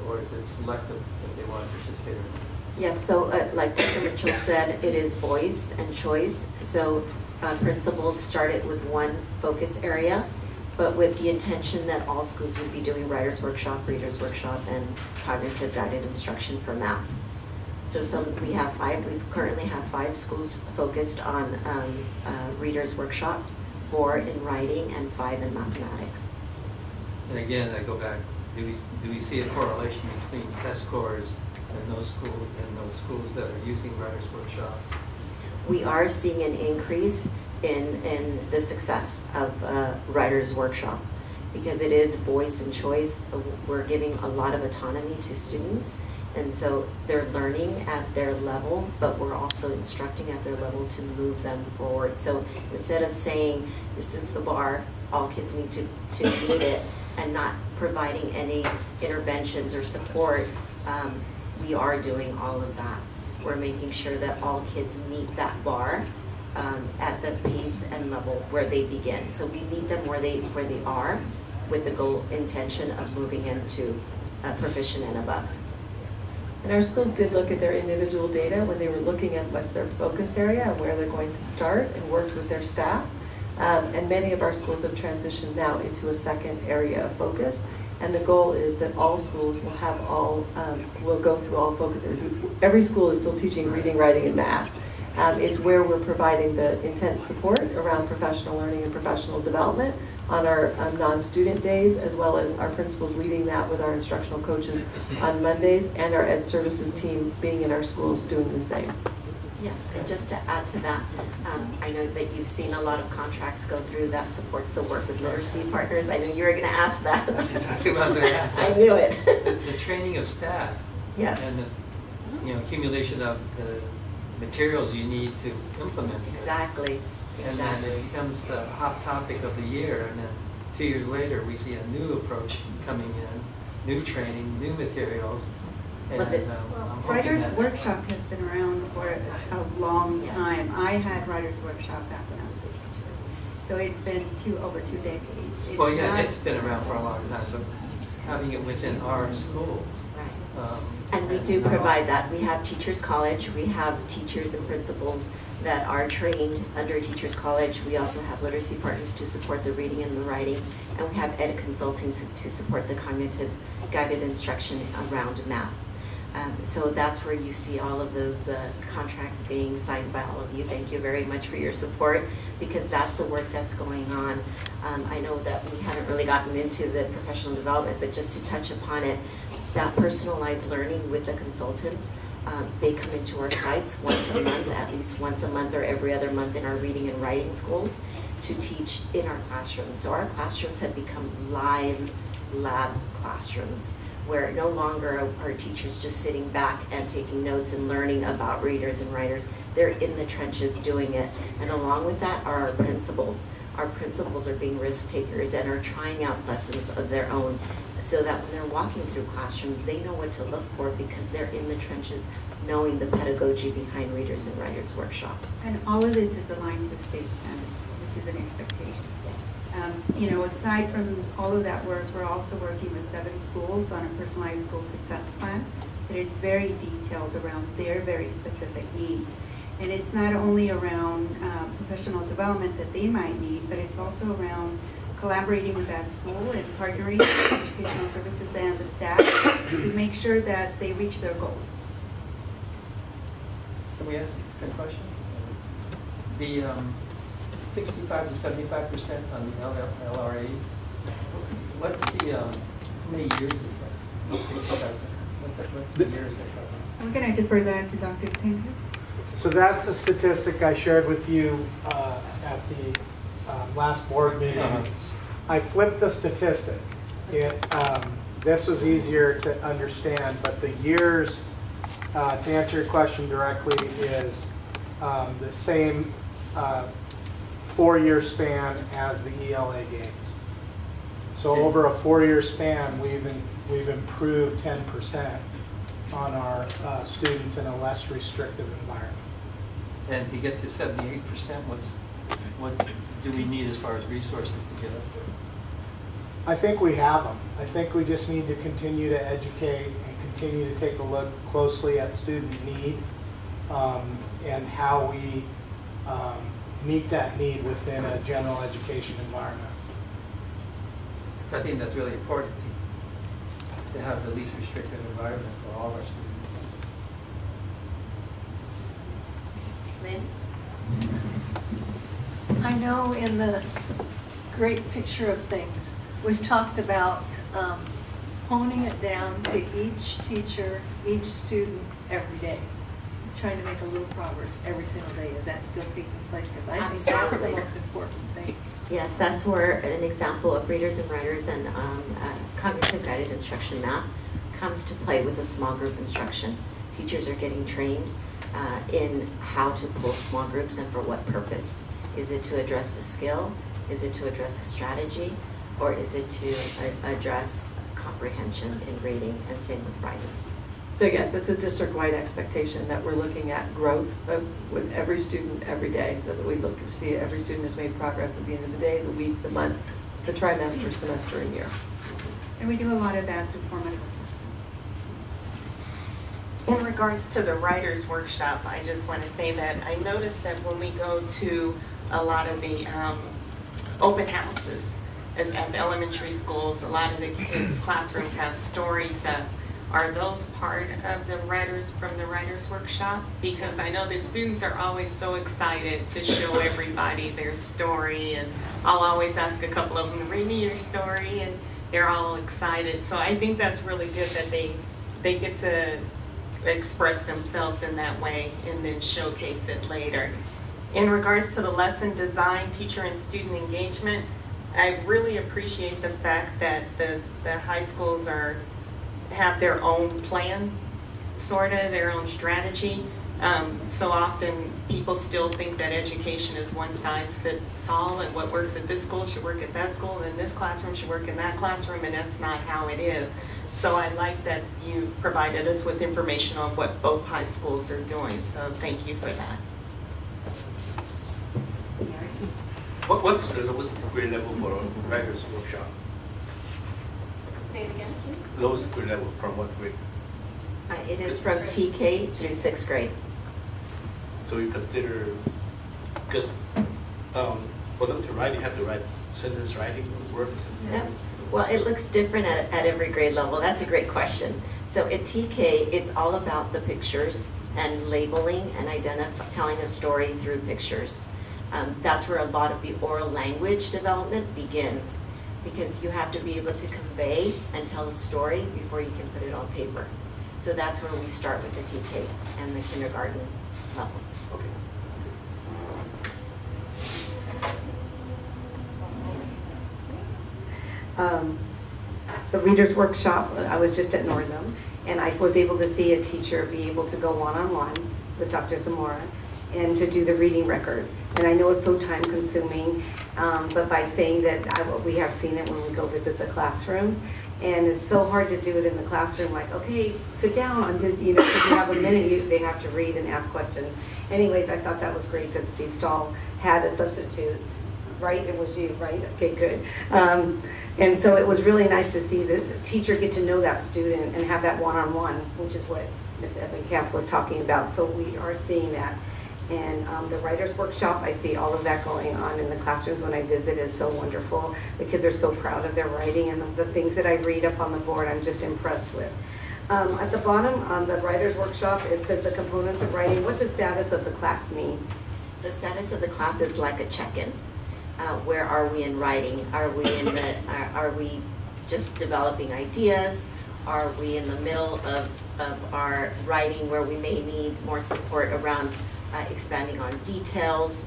Or is it selective if they want to participate or not? Yes, so like Dr. Mitchell said, it is voice and choice. So principals started with one focus area, but with the intention that all schools would be doing writer's workshop, reader's workshop, and cognitive guided instruction for math. So we currently have 5 schools focused on reader's workshop, 4 in writing, and 5 in mathematics. And again, I go back, do we see a correlation between test scores in those schools that are using writer's workshop? We are seeing an increase in the success of writer's workshop, because it is voice and choice. We're giving a lot of autonomy to students, and so they're learning at their level, but we're also instructing at their level to move them forward. So instead of saying, this is the bar, all kids need to meet it, and not providing any interventions or support, we are doing all of that. We're making sure that all kids meet that bar at the pace and level where they begin. So we meet them where they are, with the goal intention of moving into proficient and above. And our schools did look at their individual data when they were looking at what's their focus area and where they're going to start, and worked with their staff. And many of our schools have transitioned now into a second area of focus. And the goal is that all schools will have will go through all focus areas. Every school is still teaching reading, writing, and math. It's where we're providing the intense support around professional learning and professional development on our non-student days, as well as our principals leading that with our instructional coaches on Mondays, and our ed services team being in our schools doing the same. Yes, and just to add to that, I know that you've seen a lot of contracts go through that supports the work with literacy partners. I knew you were going to ask that. That's exactly what I was going to ask. I knew it. The training of staff. Yes. And the accumulation of the materials you need to implement this. Exactly. And then it becomes the hot topic of the year, and then 2 years later we see a new approach coming in, new training, new materials. And, Writer's Workshop has been around for a long time. I had Writer's Workshop back when I was a teacher. So it's been over 2 decades. It's been around for a long time, but having it within our schools. Right. And we do provide that. We have Teachers College. We have teachers and principals that are trained under Teachers College. We also have literacy partners to support the reading and the writing. And we have ed consultants to support the cognitive guided instruction around math. So that's where you see all of those contracts being signed by all of you. Thank you very much for your support, because that's the work that's going on. I know that we haven't really gotten into the professional development, but just to touch upon it, that personalized learning with the consultants. They come into our sites once a month, at least once a month or every other month in our reading and writing schools to teach in our classrooms. So our classrooms have become live lab classrooms where no longer are teachers just sitting back and taking notes and learning about readers and writers. They're in the trenches doing it. And along with that are our principals. Our principals are being risk takers and are trying out lessons of their own so that when they're walking through classrooms, they know what to look for because they're in the trenches knowing the pedagogy behind Readers and Writers Workshop. And all of this is aligned to the state standards, which is an expectation. Yes. You know, aside from all of that work, we're also working with 7 schools on a personalized school success plan that is very detailed around their very specific needs. And it's not only around professional development that they might need, but it's also around collaborating with that school and partnering with educational services and the staff to make sure that they reach their goals. Can we ask a question? The 65 to 75% on the LRA, what's the, how many years is that? 65, what's the years that covers? I'm going to defer that to Dr. Tinker. So that's the statistic I shared with you at the last board meeting. I flipped the statistic. This was easier to understand, but the years, to answer your question directly, is the same 4-year span as the ELA gains. So over a 4-year span, we've improved 10% on our students in a less restrictive environment. And to get to 78%, what do we need as far as resources to get up there? I think we have them. I think we just need to continue to educate and continue to take a look closely at student need and how we meet that need within a general education environment. So I think that's really important to have the least restrictive environment for all our students. I know in the great picture of things, we've talked about honing it down to each teacher, each student, every day. Trying to make a little progress every single day. Is that still taking place? Because I think that's the most important thing. Yes, that's where an example of Readers and Writers and cognitive guided instruction map comes to play with a small group instruction. Teachers are getting trained in how to pull small groups and for what purpose. Is it to address a skill? Is it to address a strategy? Or is it to address comprehension in reading and same with writing? So yes, it's a district-wide expectation that we're looking at growth with every student every day, that we look to see every student has made progress at the end of the day, the week, the month, the trimester, semester, and year. And we do a lot of that through formative assessment. In regards to the writers workshop, I just want to say that I noticed that when we go to a lot of the open houses at the elementary schools, a lot of the kids' classrooms have stories up. Are those part of the writers from the writers workshop? Because I know that students are always so excited to show everybody their story, and I'll always ask a couple of them to read me your story, and they're all excited. So I think that's really good that they get to express themselves in that way and then showcase it later. In regards to the lesson design, teacher and student engagement, I really appreciate the fact that the high schools have their own plan, sort of their own strategy. So often people still think that education is one size fits all, and what works at this school should work at that school, and this classroom should work in that classroom, and that's not how it is. So I like that you provided us with information on what both high schools are doing, so thank you for that. What's the grade level for a writers workshop? Say it again, please. Lowest grade level from what grade? It is from TK through 6th grade. So you consider, because for them to write, you have to write sentence writing, word sentence writing. Well, it looks different at every grade level. That's a great question. So at TK, it's all about the pictures and labeling and telling a story through pictures. That's where a lot of the oral language development begins. because you have to be able to convey and tell a story before you can put it on paper. So that's where we start with the TK and the kindergarten level. Okay. The reader's workshop, I was just at Northam, and I was able to see a teacher be able to go one-on-one with Dr. Zamora and to do the reading record. And I know it's so time consuming, but by saying that we have seen it when we go visit the classrooms, and it's so hard to do it in the classroom, like, okay, sit down, I'm busy, if you have a minute, they have to read and ask questions. Anyways, I thought that was great that Steve Stahl had a substitute, right? It was you, right? Okay, good. And so it was really nice to see the teacher get to know that student and have that one-on-one, which is what Ms. Evan-Camp was talking about. So we are seeing that. And the writer's workshop, I see all of that going on in the classrooms when I visit is so wonderful. The kids are so proud of their writing, and the things that I read up on the board, I'm just impressed with. At the bottom on the writer's workshop, it says the components of writing. What does status of the class mean? So status of the class is like a check-in. Where are we in writing? Are we just developing ideas? Are we in the middle of our writing where we may need more support around expanding on details?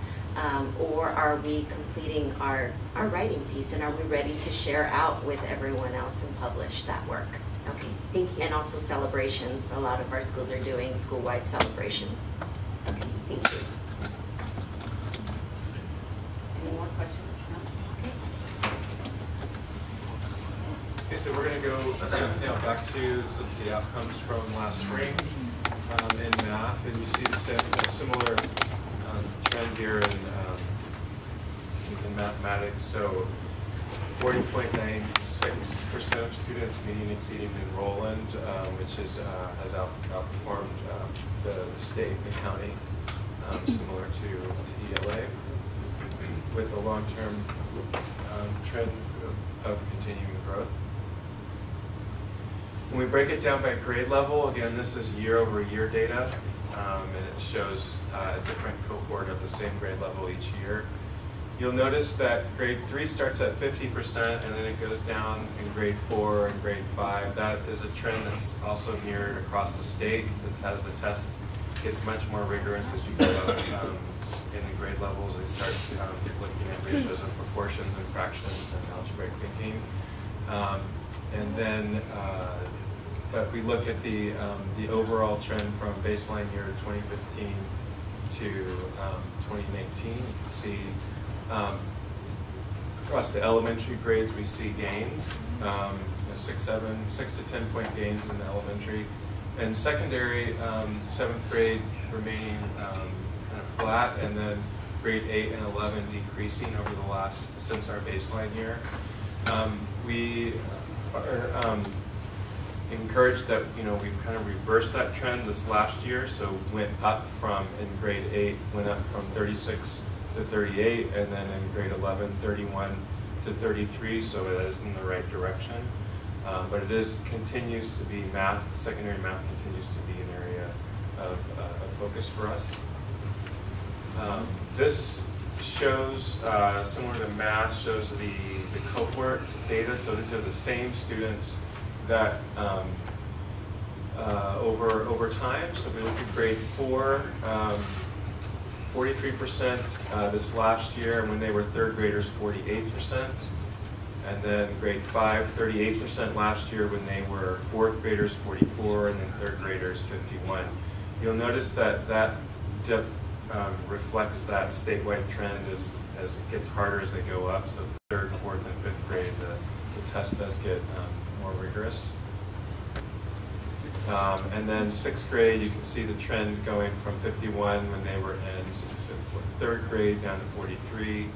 Or are we completing our writing piece, and are we ready to share out with everyone else and publish that work? Okay, thank you. And also celebrations. A lot of our schools are doing school-wide celebrations. Okay, thank you. Any more questions? Okay, so we're going to go now back to the outcomes from last spring in math, and you see a similar trend here in mathematics. So 40.96% of students meeting exceeding enrollment, which has outperformed the state, the county, similar to ELA, with a long-term trend of continuing growth. When we break it down by grade level, again, this is year-over-year data, and it shows a different cohort of the same grade level each year. You'll notice that grade 3 starts at 50%, and then it goes down in grade 4 and grade 5. That is a trend that's also mirrored across the state. As the test gets much more rigorous as you go up in the grade levels, they start looking at ratios of proportions and fractions and algebraic thinking. And then, but we look at the overall trend from baseline year 2015 to 2019. You can see across the elementary grades we see gains, 6 to 10 point gains in the elementary, and secondary 7th grade remaining kind of flat, and then grade 8 and 11 decreasing over the last since our baseline year. We are encouraged that we kind of reversed that trend this last year, so went up from in grade 8 went up from 36 to 38, and then in grade 11 31 to 33, so it is in the right direction. But it continues to be math. Secondary math continues to be an area of focus for us. This shows, similar to math, shows the cohort data. So these are the same students that over time. So we look at grade 4, 43% this last year, and when they were 3rd graders, 48%. And then grade 5, 38% last year when they were 4th graders, 44, and then 3rd graders, 51. You'll notice that that dip reflects that statewide trend as it gets harder as they go up. So 3rd, 4th, and 5th grade, the test does get more rigorous. And then 6th grade, you can see the trend going from 51 when they were in 3rd grade down to 43.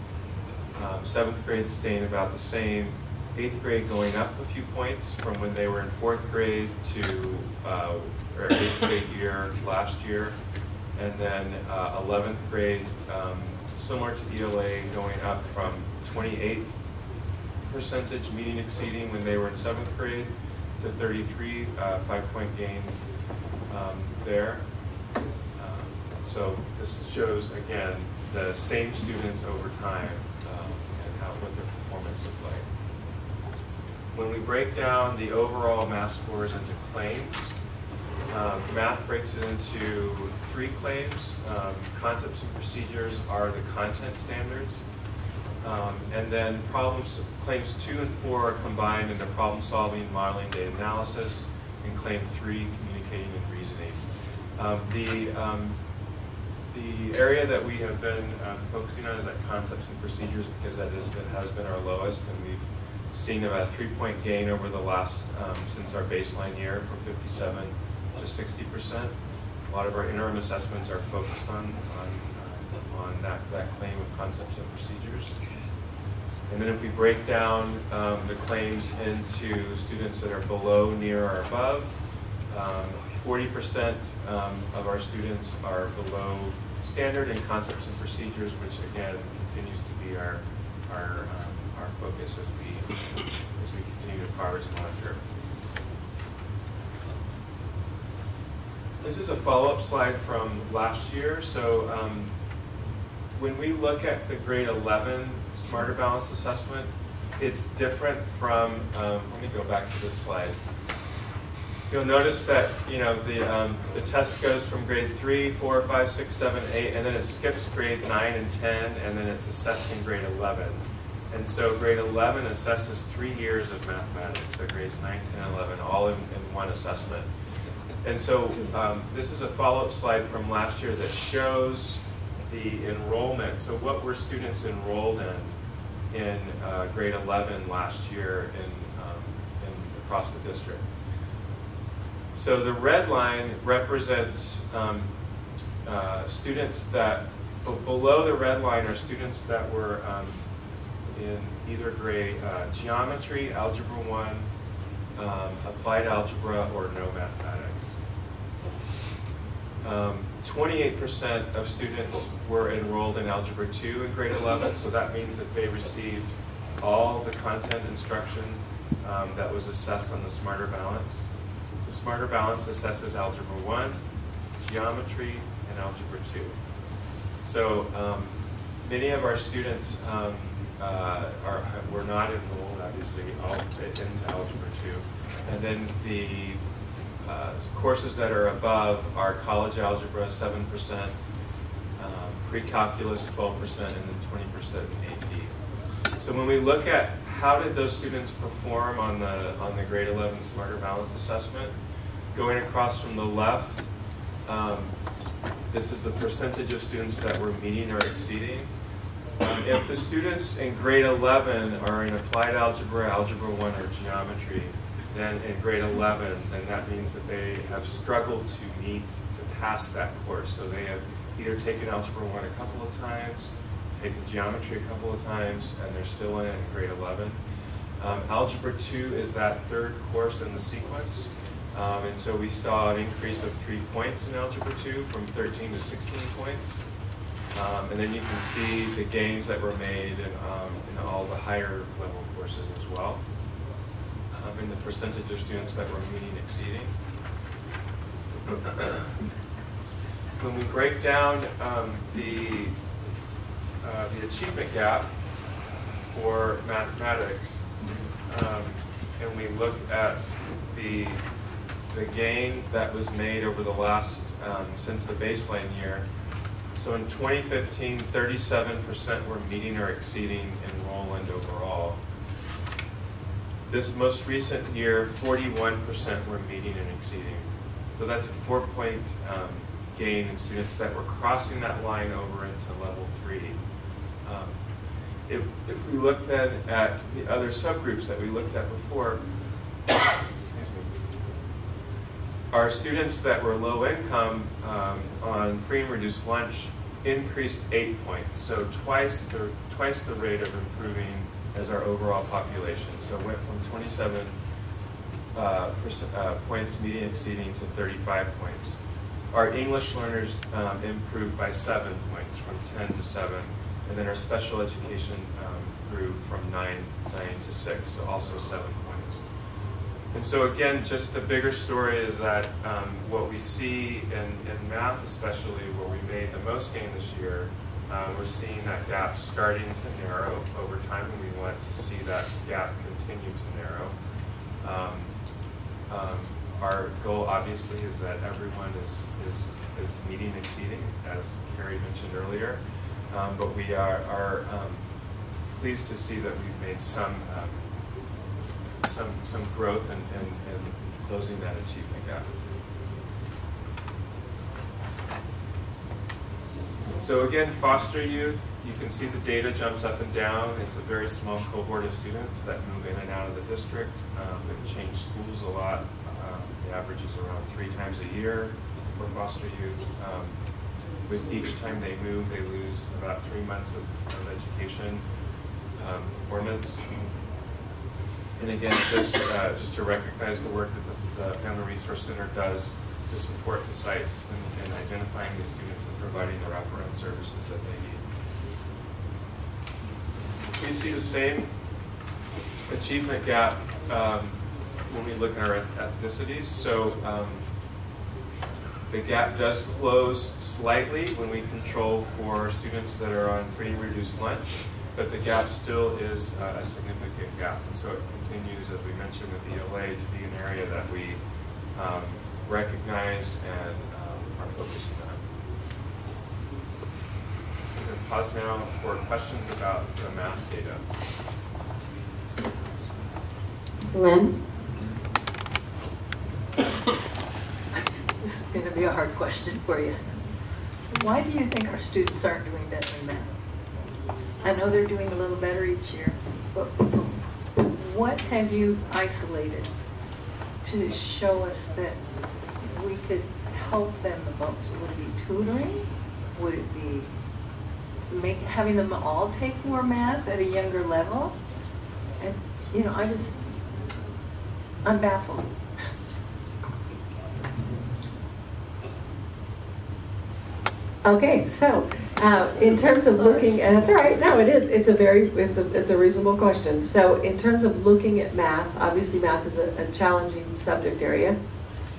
7th grade staying about the same. 8th grade going up a few points from when they were in 4th grade to our 8th grade year last year. And then 11th grade, similar to ELA, going up from 28% meeting exceeding when they were in 7th grade to 33, 5-point gain there. So this shows, again, the same students over time and what their performance looked like. When we break down the overall math scores into claims, math breaks it into 3 claims. Concepts and procedures are the content standards. And then claims 2 and 4 are combined into problem solving, modeling, data analysis, and claim 3, communicating and reasoning. The area that we have been focusing on is that concepts and procedures, because that has been our lowest, and we've seen about a 3-point gain over the last, since our baseline year, from 57 to 60%. A lot of our interim assessments are focused on that claim of concepts and procedures. And then if we break down the claims into students that are below, near, or above, 40% of our students are below standard in concepts and procedures, which again continues to be our focus as we continue to progress monitor. This is a follow-up slide from last year. So when we look at the grade 11 Smarter Balanced Assessment, it's different from, let me go back to this slide. You'll notice that the test goes from grade 3, 4, 5, 6, 7, 8, and then it skips grade 9 and 10, and then it's assessed in grade 11. And so grade 11 assesses 3 years of mathematics, so grades 9, 10, and 11, all in one assessment. And so this is a follow-up slide from last year that shows the enrollment. So what were students enrolled in grade 11 last year across the district? So the red line represents students that, below the red line are students that were in either grade geometry, algebra 1, applied algebra, or no mathematics. 28% of students were enrolled in Algebra 2 in grade 11, so that means that they received all the content instruction that was assessed on the Smarter Balance. The Smarter Balance assesses Algebra 1, Geometry, and Algebra 2. So many of our students were not enrolled, obviously, into Algebra 2. And then the courses that are above are college algebra, 7%, pre-calculus, 12%, and then 20% in AP. So when we look at how did those students perform on the grade 11 Smarter Balanced Assessment, going across from the left, this is the percentage of students that were meeting or exceeding. If the students in grade 11 are in applied algebra, algebra 1, or geometry, then in grade 11, then that means that they have struggled to pass that course. So they have either taken algebra 1 a couple of times, taken geometry a couple of times, and they're still in it in grade 11. Algebra 2 is that 3rd course in the sequence. And so we saw an increase of 3 points in Algebra 2 from 13 to 16 points. And then you can see the gains that were made in all the higher level courses as well. And the percentage of students that were meeting exceeding. When we break down the achievement gap for mathematics, and we look at the gain that was made over the last, since the baseline year. So in 2015, 37% were meeting or exceeding enrollment overall. This most recent year, 41% were meeting and exceeding. So that's a 4-point gain in students that were crossing that line over into level 3. If we look then at the other subgroups that we looked at before, our students that were low income on free and reduced lunch increased 8 points, so twice the rate of improving as our overall population. So it went from 27 points meeting exceeding to 35 points. Our English learners improved by 7 points, from 10 to 7, and then our special education grew from 9 to 6, so also 7 points. And so again, just the bigger story is that what we see in math especially, where we made the most gain this year, We're seeing that gap starting to narrow over time, and we want to see that gap continue to narrow. Our goal, obviously, is that everyone is meeting and exceeding, as Carrie mentioned earlier. But we are pleased to see that we've made some growth in closing that achievement gap. So again, foster youth, you can see the data jumps up and down. It's a very small cohort of students that move in and out of the district. They change schools a lot. The average is around 3 times a year for foster youth. With each time they move, they lose about 3 months of education performance. And again, just to recognize the work that the Family Resource Center does to support the sites in identifying the students and providing the wraparound services that they need. We see the same achievement gap when we look at our ethnicities. So the gap does close slightly when we control for students that are on free and reduced lunch, but the gap still is a significant gap. And so it continues, as we mentioned with ELA, to be an area that we recognize and are focusing on. I'm going to pause now for questions about the math data. Lynn? This is going to be a hard question for you. Why do you think our students aren't doing better in math? I know they're doing a little better each year, but what have you isolated to show us that we could help them the most? Would it be tutoring? Would it be having them all take more math at a younger level? And, you know, I'm baffled. Okay, so in terms of looking, and that's all right. No, it is. It's a reasonable question. So in terms of looking at math, obviously math is a challenging subject area.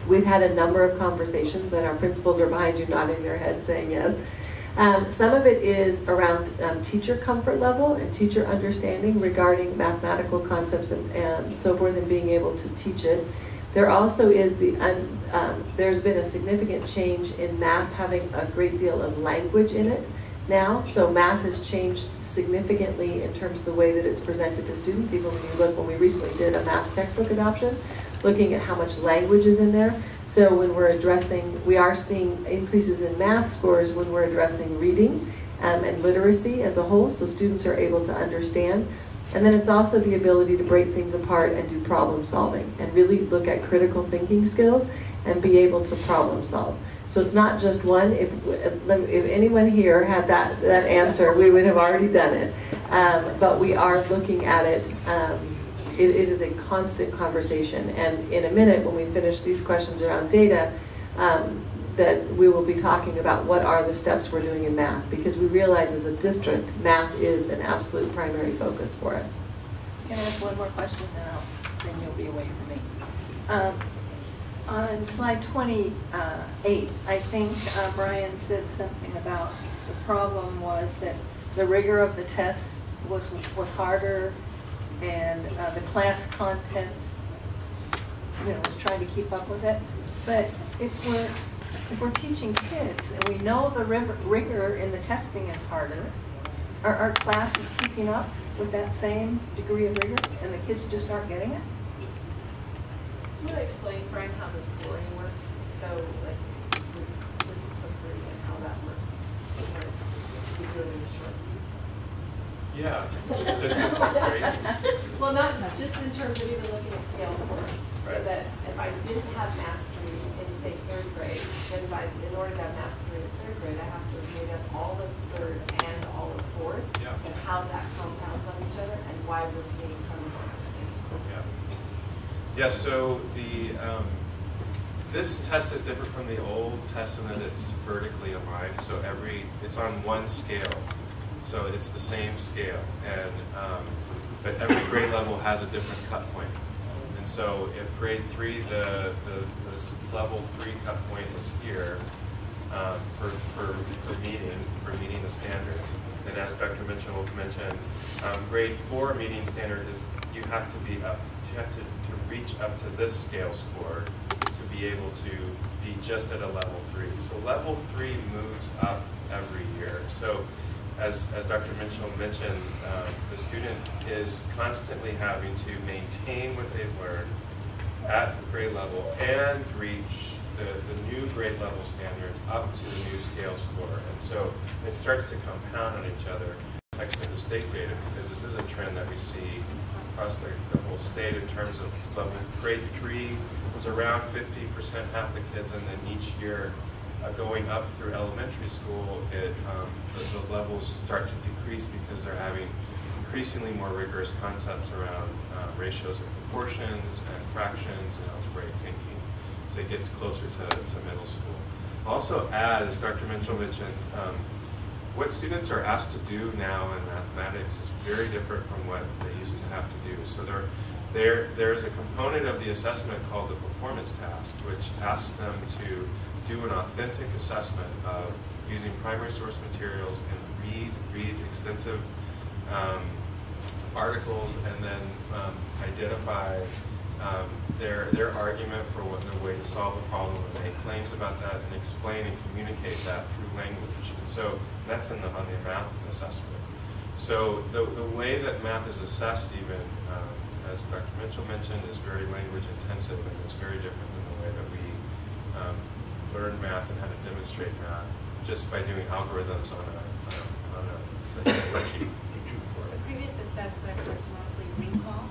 We've had a number of conversations, and our principals are behind you nodding their heads saying yes. Some of it is around teacher comfort level and teacher understanding regarding mathematical concepts and so forth, and being able to teach it. There also is there's been a significant change in math having a great deal of language in it now. So math has changed significantly in terms of the way that it's presented to students. Even when you look, when we recently did a math textbook adoption, looking at how much language is in there. So when we're addressing, we are seeing increases in math scores when we're addressing reading and literacy as a whole, so students are able to understand. And then it's also the ability to break things apart and do problem solving and really look at critical thinking skills and be able to problem solve. So it's not just one. If anyone here had that answer, we would have already done it. But we are looking at it. It is a constant conversation. And in a minute, when we finish these questions around data, that we will be talking about what are the steps we're doing in math, because we realize as a district, math is an absolute primary focus for us. Can I ask one more question, then you'll be away from me. On slide 28, I think Brian said something about the problem was that the rigor of the tests was harder, and the class content, was trying to keep up with it. But if we're teaching kids and we know the rigor in the testing is harder, are our classes keeping up with that same degree of rigor and the kids just aren't getting it? Do you want to explain, Frank, how the scoring works? So, like, distance from 3 and how that works? We do it in a short piece. Yeah, distance from 3. Well, not just in terms of even looking at scale scoring. So Right. that if I didn't have mastery in, say, 3rd grade, then in order to have mastery in 3rd grade, I have to have made up all of 3rd and all of 4th, Yeah. and how that compounds on each other, and why we're seeing some of that. Yeah, so this test is different from the old test in that it's vertically aligned. So it's on one scale. So it's the same scale. And but every grade level has a different cut point. And so if grade 3, the level 3 cut point is here, for meeting the standard. And as Dr. Mitchell mentioned, grade 4 meeting standard is you have to reach up to this scale score to be able to be just at a level 3. So level 3 moves up every year. So as Dr. Mitchell mentioned, the student is constantly having to maintain what they've learned at the grade level and reach the new grade level standards up to the new scale score. And so it starts to compound on each other. Actually, the state data, because this is a trend that we see across the whole state in terms of level. Grade 3 was around 50%, half the kids, and then each year going up through elementary school, the levels start to decrease because they're having increasingly more rigorous concepts around ratios and proportions and fractions and algebraic thinking. So it gets closer to middle school. Also, as Dr. Mitchell mentioned, what students are asked to do now in mathematics is very different from what they used to have to do. So there's a component of the assessment called the performance task, which asks them to do an authentic assessment of using primary source materials and read extensive articles and then identify their argument for the way to solve a problem and make claims about that and explain and communicate that through language. And so that's on the math assessment. So the way that math is assessed even, as Dr. Mitchell mentioned, is very language intensive and it's very different than the way that we learn math and how to demonstrate math just by doing algorithms on a spreadsheet. The previous assessment was mostly recall.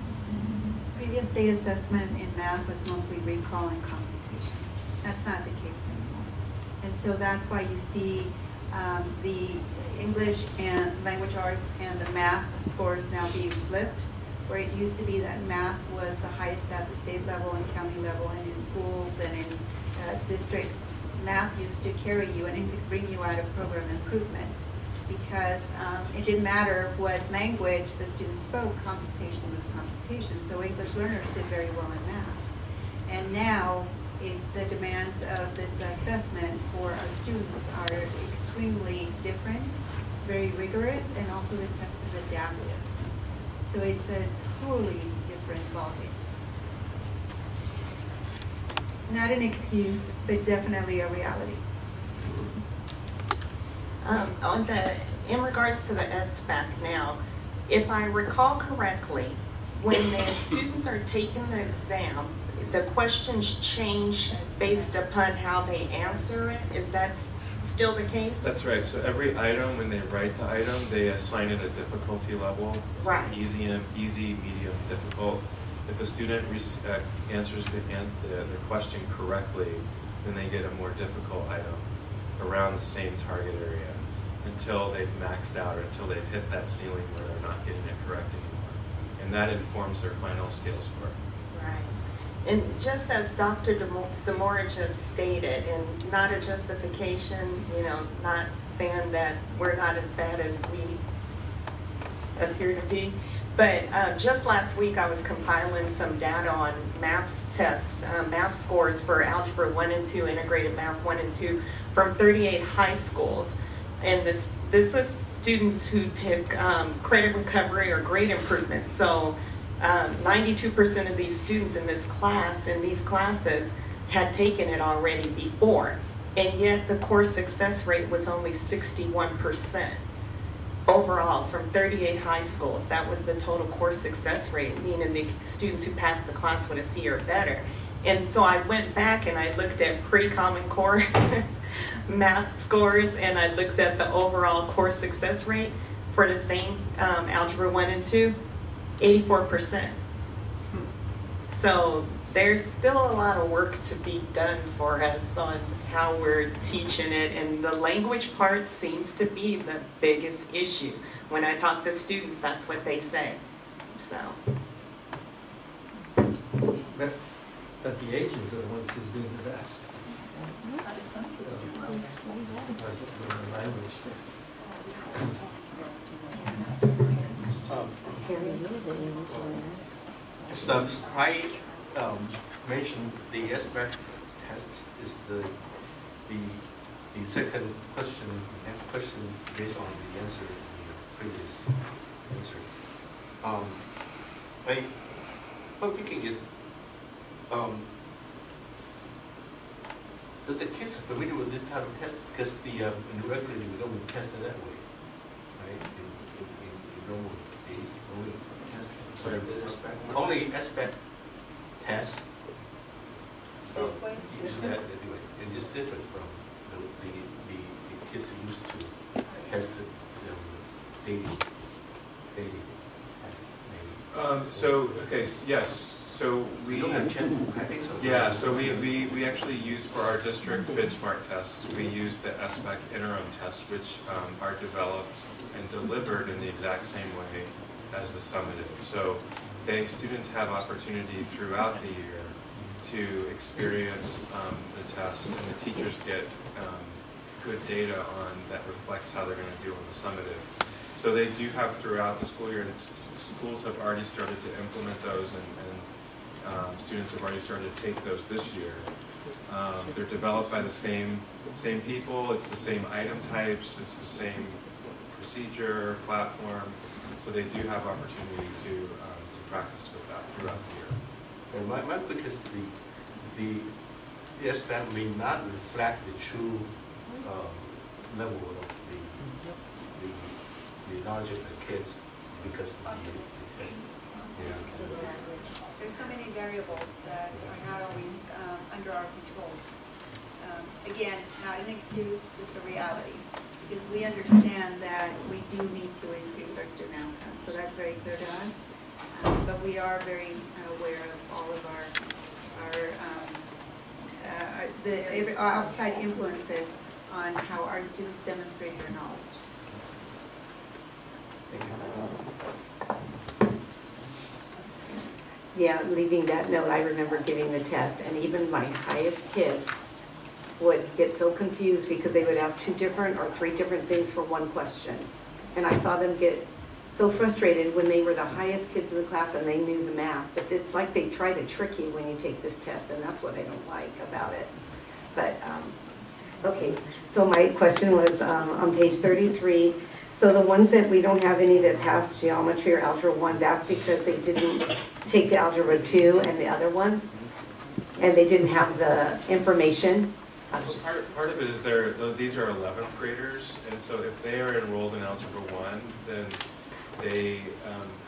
Previous state assessment in math was mostly recall and computation. That's not the case anymore. And so that's why you see the English and language arts and the math scores now being flipped, where it used to be that math was the highest at the state level and county level and in schools and in districts. Math used to carry you and it could bring you out of program improvement because it didn't matter what language the students spoke, computation was computation. So English learners did very well in math. And now the demands of this assessment for our students are extremely different, very rigorous, and also the test is adaptive. So it's a totally different ballgame. Not an excuse, but definitely a reality. In regards to the SBAC now, if I recall correctly, when the students are taking the exam, the questions change based upon how they answer it. Is that still the case? That's right. So every item, when they write the item, they assign it a difficulty level. So right. Easy, medium, difficult. If a student answers the question correctly, then they get a more difficult item around the same target area until they've maxed out or until they've hit that ceiling where they're not getting it correct anymore. And that informs their final scale score. Right. And just as Dr. Zamora just stated, and not a justification, not saying that we're not as bad as we appear to be, but just last week I was compiling some data on math tests, math scores for Algebra 1 and 2, Integrated Math 1 and 2 from 38 high schools. And this was students who took credit recovery or grade improvement. So 92% of these students in this class, in these classes, had taken it already before. And yet the course success rate was only 61%. Overall, from 38 high schools, that was the total course success rate, meaning the students who passed the class with a C or better. And so I went back and I looked at pre-Common Core math scores, and I looked at the overall course success rate for the same Algebra 1 and 2, 84%. So there's still a lot of work to be done for us on how we're teaching it, and the language part seems to be the biggest issue. When I talk to students, that's what they say. So. But the Asians are the ones who's doing the best. So I mentioned the SBAC test is the the second question, next question based on the answer in the previous answer. My thinking is, the kids are familiar with this type of test because regularly we don't test it that way, right? In normal days, only test. Only aspect test. This way? Use that anyway, and it's different from the kids who used to test it daily. Yes. So we don't have I think so. Yeah, so we actually use for our district benchmark tests, we use the SBAC interim tests, which are developed and delivered in the exact same way as the summative. So students have opportunity throughout the year to experience the test, and the teachers get good data on that reflects how they're going to do on the summative. So they do have throughout the school year, and schools have already started to implement those, and students have already started to take those this year. They're developed by the same people, it's the same item types, it's the same procedure, platform, so they do have opportunity to practice with that throughout the year. And my question is the SBAC may not reflect the true level of the knowledge of the kids because of the There's so many variables that are not always under our control. Again, not an excuse, just a reality. Because we understand that we do need to increase our student outcomes. So that's very clear to us. But we are very aware of all of our outside influences on how our students demonstrate their knowledge. Yeah, leaving that note, I remember giving the test, and even my highest kids would get so confused because they would ask 2 different or 3 different things for one question. And I saw them get so frustrated when they were the highest kids in the class and they knew the math. But it's like they try to trick you when you take this test, and that's what I don't like about it. But, okay, so my question was on page 33. So the ones that we don't have any that passed geometry or algebra 1, that's because they didn't take the algebra 2 and the other ones, and they didn't have the information. Part of it is these are 11th graders, and so if they are enrolled in algebra 1, then they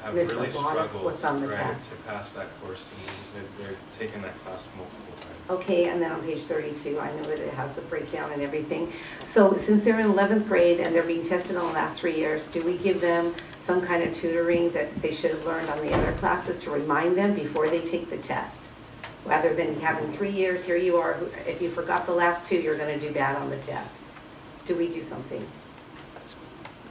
have really struggled to pass that course, and they're taking that class multiple times. Okay, and then on page 32, I know that it has the breakdown and everything. So since they're in 11th grade and they're being tested on the last 3 years, do we give them some kind of tutoring that they should have learned on the other classes to remind them before they take the test? Rather than having 3 years, here you are, if you forgot the last 2, you're going to do bad on the test. Do we do something?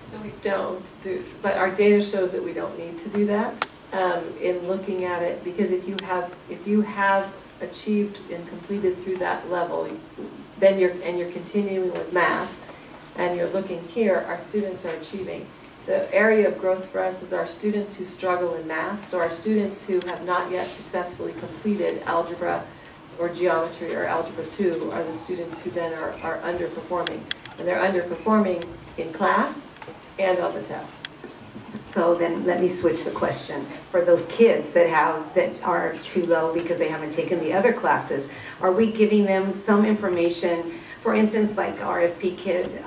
So we don't do, but our data shows that we don't need to do that in looking at it, because if you have achieved and completed through that level, then you're continuing with math, and you're looking here, our students are achieving. The area of growth for us is our students who struggle in math, so our students who have not yet successfully completed algebra or geometry or algebra 2 are the students who then are underperforming, and they're underperforming in class and on the test. So then let me switch the question. For those kids that are too low because they haven't taken the other classes, are we giving them some information? For instance, like RSP kid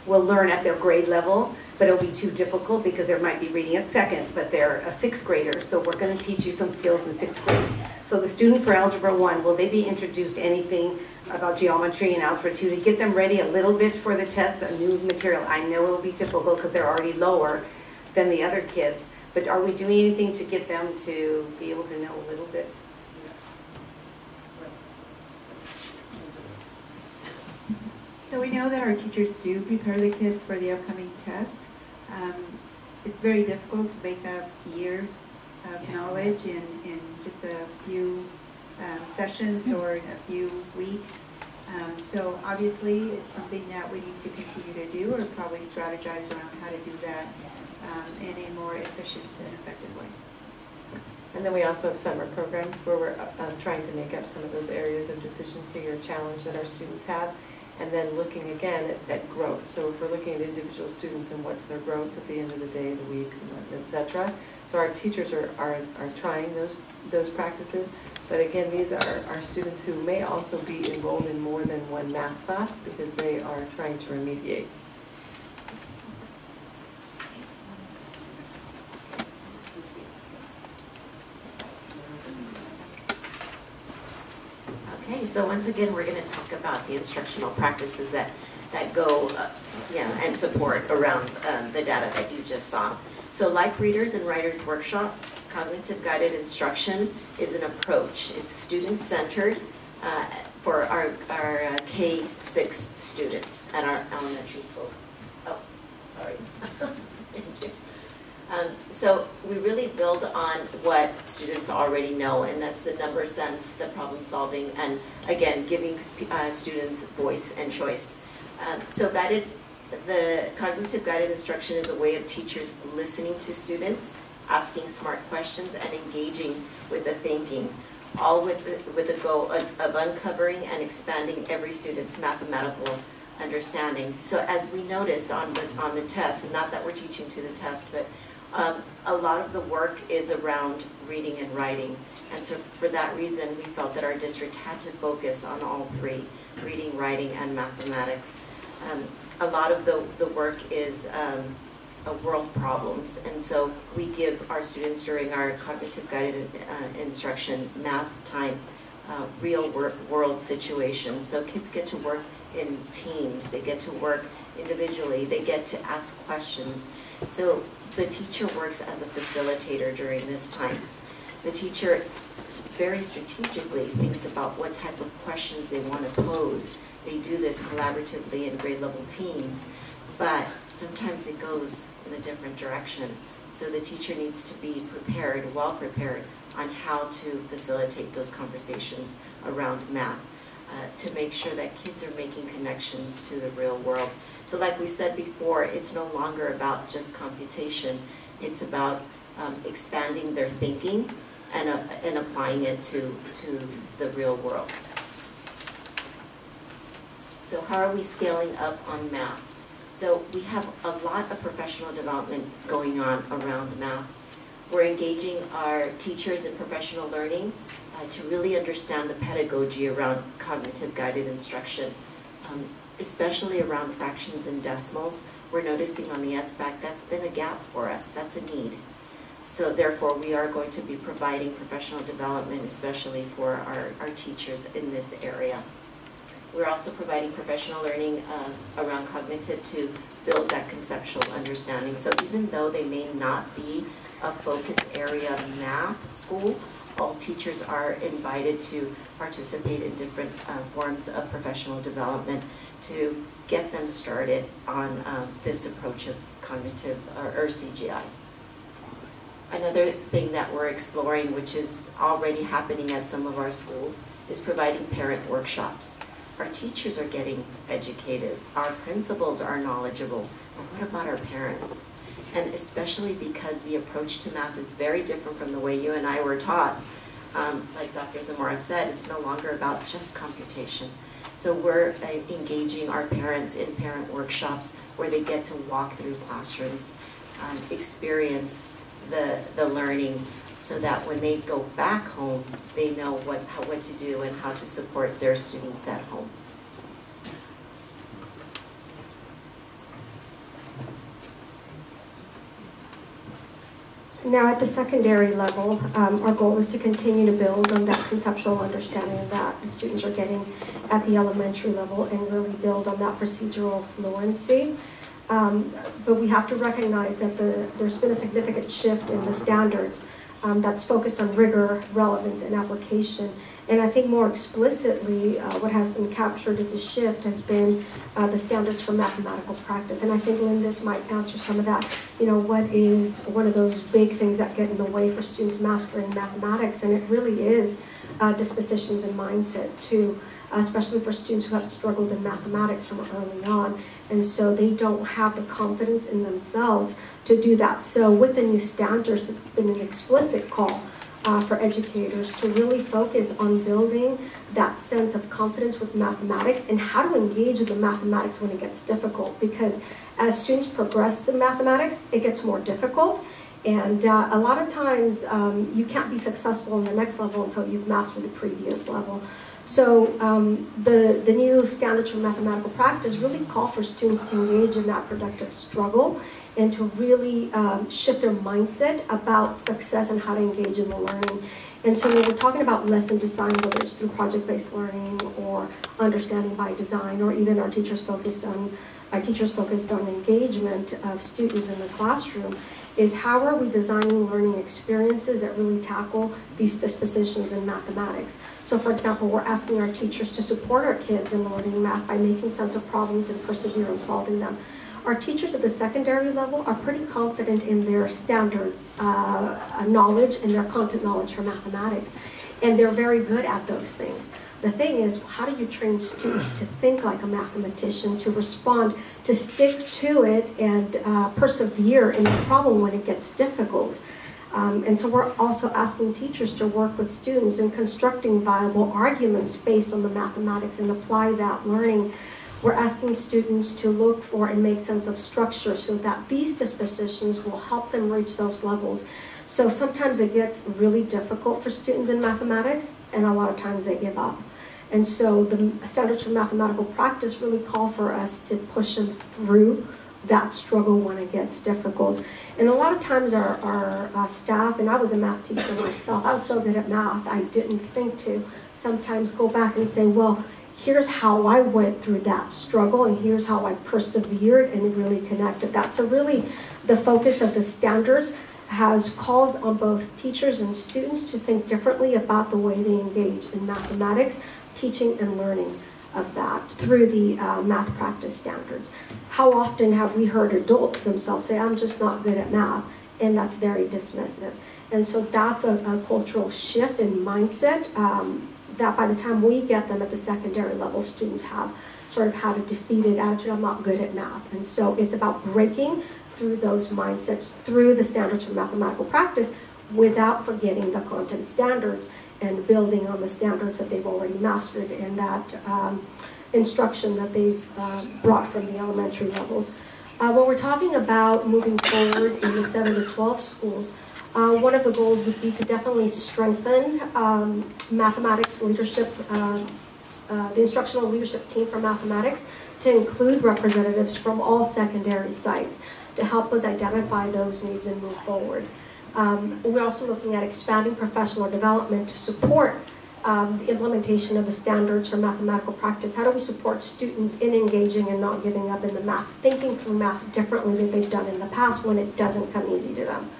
will learn at their grade level, but it'll be too difficult because they might be reading at 2nd, but they're a 6th grader, so we're going to teach you some skills in 6th grade. So the student for Algebra 1, will they be introduced to anything about geometry and Algebra 2 to get them ready a little bit for the test, a new material? I know it'll be difficult because they're already lower than the other kids, but are we doing anything to get them to be able to know a little bit? So we know that our teachers do prepare the kids for the upcoming test. It's very difficult to make up years of knowledge in just a few sessions or in a few weeks. So obviously it's something that we need to continue to do, or probably strategize around how to do that in a more efficient and effective way. And then we also have summer programs where we're trying to make up some of those areas of deficiency or challenge that our students have. and then looking again at growth. So if we're looking at individual students and what's their growth at the end of the day, the week, etc. So our teachers are trying those practices. But again, these are students who may also be enrolled in more than one math class because they are trying to remediate. Okay, so once again, we're going to talk about the instructional practices that go and support around the data that you just saw. So like Readers and Writers Workshop, cognitive guided instruction is an approach. It's student-centered for our K-6 students at our elementary schools. Oh, sorry. Thank you. So we really build on what students already know, and that's the number sense, the problem solving, and again, giving students voice and choice. So the cognitive guided instruction is a way of teachers listening to students, asking smart questions, and engaging with the thinking, all with the goal of uncovering and expanding every student's mathematical understanding. So as we noticed on the test, not that we're teaching to the test, but a lot of the work is around reading and writing. And so for that reason, we felt that our district had to focus on all three, reading, writing, and mathematics. A lot of the work is world problems, and so we give our students during our cognitive guided instruction math time real world situations. So kids get to work in teams, they get to work individually, they get to ask questions. So the teacher works as a facilitator during this time. The teacher very strategically thinks about what type of questions they want to pose. They do this collaboratively in grade level teams, but sometimes it goes in a different direction. So the teacher needs to be prepared, well prepared, on how to facilitate those conversations around math to make sure that kids are making connections to the real world. So like we said before, it's no longer about just computation. It's about expanding their thinking and applying it to the real world. So how are we scaling up on math? So we have a lot of professional development going on around math. We're engaging our teachers in professional learning to really understand the pedagogy around cognitive guided instruction, especially around fractions and decimals. We're noticing on the SBAC that's been a gap for us, that's a need. So therefore we are going to be providing professional development, especially for our teachers in this area. We're also providing professional learning around cognitive to build that conceptual understanding. So even though they may not be a focus area of math school, all teachers are invited to participate in different forms of professional development to get them started on this approach of cognitive or CGI. Another thing that we're exploring, which is already happening at some of our schools, is providing parent workshops. Our teachers are getting educated, our principals are knowledgeable, but what about our parents? And especially because the approach to math is very different from the way you and I were taught. Like Dr. Zamora said, it's no longer about just computation. So we're engaging our parents in parent workshops where they get to walk through classrooms, experience the learning, so that when they go back home, they know what to do and how to support their students at home. Now at the secondary level, our goal is to continue to build on that conceptual understanding that the students are getting at the elementary level and really build on that procedural fluency. But we have to recognize that there's been a significant shift in the standards that's focused on rigor, relevance, and application. And I think more explicitly, what has been captured as a shift has been the standards for mathematical practice. And I think Lindis might answer some of that. You know, what is one of those big things that get in the way for students mastering mathematics? And it really is dispositions and mindset too, especially for students who have struggled in mathematics from early on. And so they don't have the confidence in themselves to do that. So with the new standards, it's been an explicit call for educators to really focus on building that sense of confidence with mathematics and how to engage with the mathematics when it gets difficult. Because as students progress in mathematics, it gets more difficult. And a lot of times you can't be successful in the next level until you've mastered the previous level. So the new standards for mathematical practice really call for students to engage in that productive struggle and to really shift their mindset about success and how to engage in the learning. And so when we're talking about lesson design, whether it's through project-based learning or understanding by design, or even our teachers focused on engagement of students in the classroom, is how are we designing learning experiences that really tackle these dispositions in mathematics. So for example, we're asking our teachers to support our kids in learning math by making sense of problems and persevere in solving them. Our teachers at the secondary level are pretty confident in their standards knowledge and their content knowledge for mathematics, and they're very good at those things. The thing is, how do you train students to think like a mathematician, to respond, to stick to it, and persevere in the problem when it gets difficult? And so we're also asking teachers to work with students in constructing viable arguments based on the mathematics and apply that learning. We're asking students to look for and make sense of structure so that these dispositions will help them reach those levels. So sometimes it gets really difficult for students in mathematics, and a lot of times they give up. And so the standards for mathematical practice really call for us to push them through that struggle when it gets difficult. And a lot of times our staff, and I was a math teacher myself, I was so good at math, I didn't think to sometimes go back and say, well, here's how I went through that struggle, and here's how I persevered and really connected that. So really, the focus of the standards has called on both teachers and students to think differently about the way they engage in mathematics, teaching and learning of that through the math practice standards. How often have we heard adults themselves say, I'm just not good at math, and that's very dismissive. And so that's a cultural shift in mindset that by the time we get them at the secondary level, students have sort of had a defeated attitude, I'm not good at math. And so it's about breaking through those mindsets, through the standards for mathematical practice, without forgetting the content standards and building on the standards that they've already mastered in that instruction that they've brought from the elementary levels. When we're talking about moving forward in the 7 to 12 schools, one of the goals would be to definitely strengthen mathematics leadership, the instructional leadership team for mathematics, to include representatives from all secondary sites to help us identify those needs and move forward. We're also looking at expanding professional development to support the implementation of the standards for mathematical practice. How do we support students in engaging and not giving up in the math, thinking through math differently than they've done in the past when it doesn't come easy to them?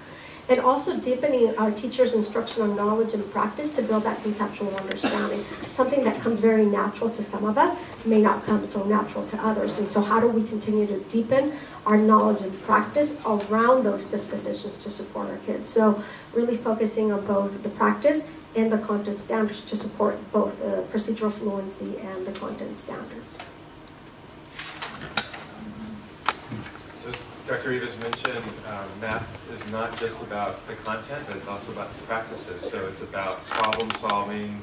And also deepening our teachers' instructional knowledge and practice to build that conceptual understanding. Something that comes very natural to some of us may not come so natural to others. And so how do we continue to deepen our knowledge and practice around those dispositions to support our kids? So really focusing on both the practice and the content standards to support both procedural fluency and the content standards. So as Dr. Rivas mentioned, math is not just about the content, but it's also about the practices. So it's about problem solving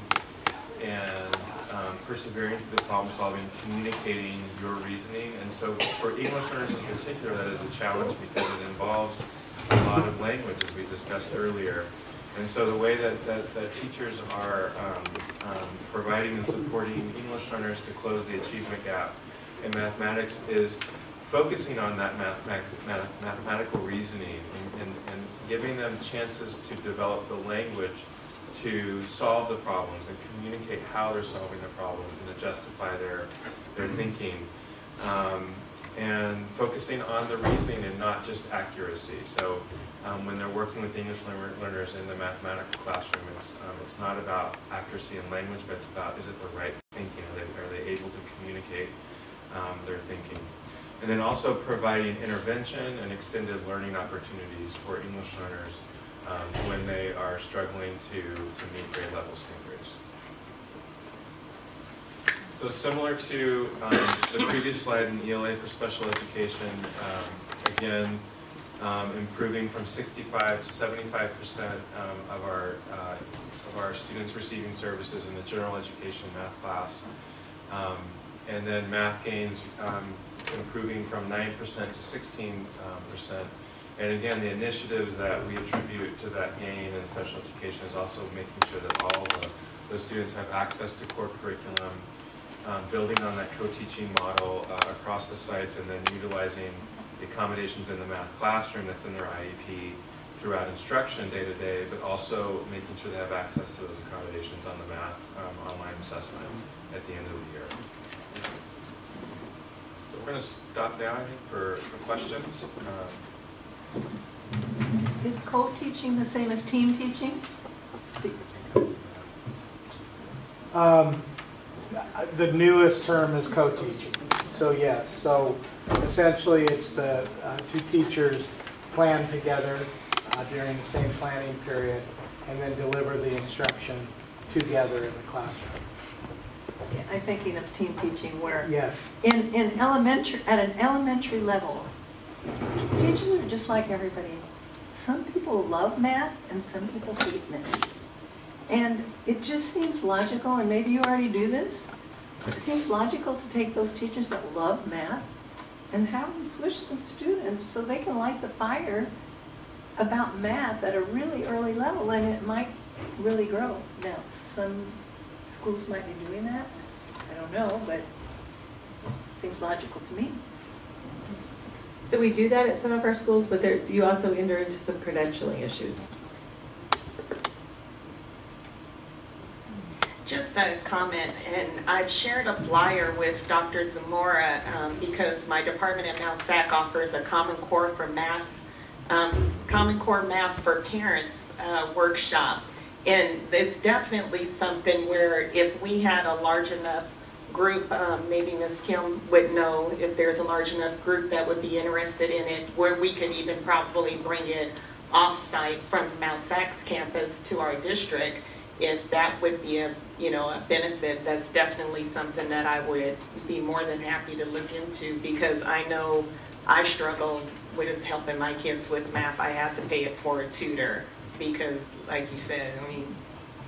and persevering through the problem solving, communicating your reasoning. And so for English learners in particular, that is a challenge because it involves a lot of language, as we discussed earlier. And so the way that teachers are providing and supporting English learners to close the achievement gap in mathematics is focusing on that mathematical reasoning and giving them chances to develop the language to solve the problems and communicate how they're solving the problems and to justify their thinking. And focusing on the reasoning and not just accuracy. So when they're working with English learners in the mathematical classroom, it's not about accuracy in language, but it's about, is it the right thinking? Are they able to communicate their thinking? And then also providing intervention and extended learning opportunities for English learners when they are struggling to meet grade level standards. So similar to the previous slide in ELA for special education, again, improving from 65 to 75% of our students receiving services in the general education math class. And then math gains improving from 9% to 16%. And again, the initiatives that we attribute to that gain in special education is also making sure that all the students have access to core curriculum, building on that co-teaching model across the sites, and then utilizing the accommodations in the math classroom that's in their IEP throughout instruction day to day, but also making sure they have access to those accommodations on the math online assessment at the end of the year. So we're going to stop now, I think, for questions. Is co-teaching the same as team teaching? The newest term is co-teaching. So yes, so essentially it's the two teachers plan together during the same planning period and then deliver the instruction together in the classroom. Yeah, I'm thinking of team teaching where Yes. at an elementary level, teachers are just like everybody. Some people love math and some people hate math. And it just seems logical, and maybe you already do this, it seems logical to take those teachers that love math and have them switch some students so they can light the fire about math at a really early level, and it might really grow. Now, some schools might be doing that. I don't know, but it seems logical to me. So we do that at some of our schools, but you also enter into some credentialing issues. Just a comment, and I've shared a flyer with Dr. Zamora because my department at Mount SAC offers a Common Core for Math, Common Core Math for Parents workshop. And it's definitely something where if we had a large enough group, maybe Ms. Kim would know if there's a large enough group that would be interested in it, where we could even probably bring it off-site from Mount SAC's campus to our district. If that would be a benefit, that's definitely something that I would be more than happy to look into, because I know I struggled with helping my kids with math. I had to pay it for a tutor because, like you said, I mean,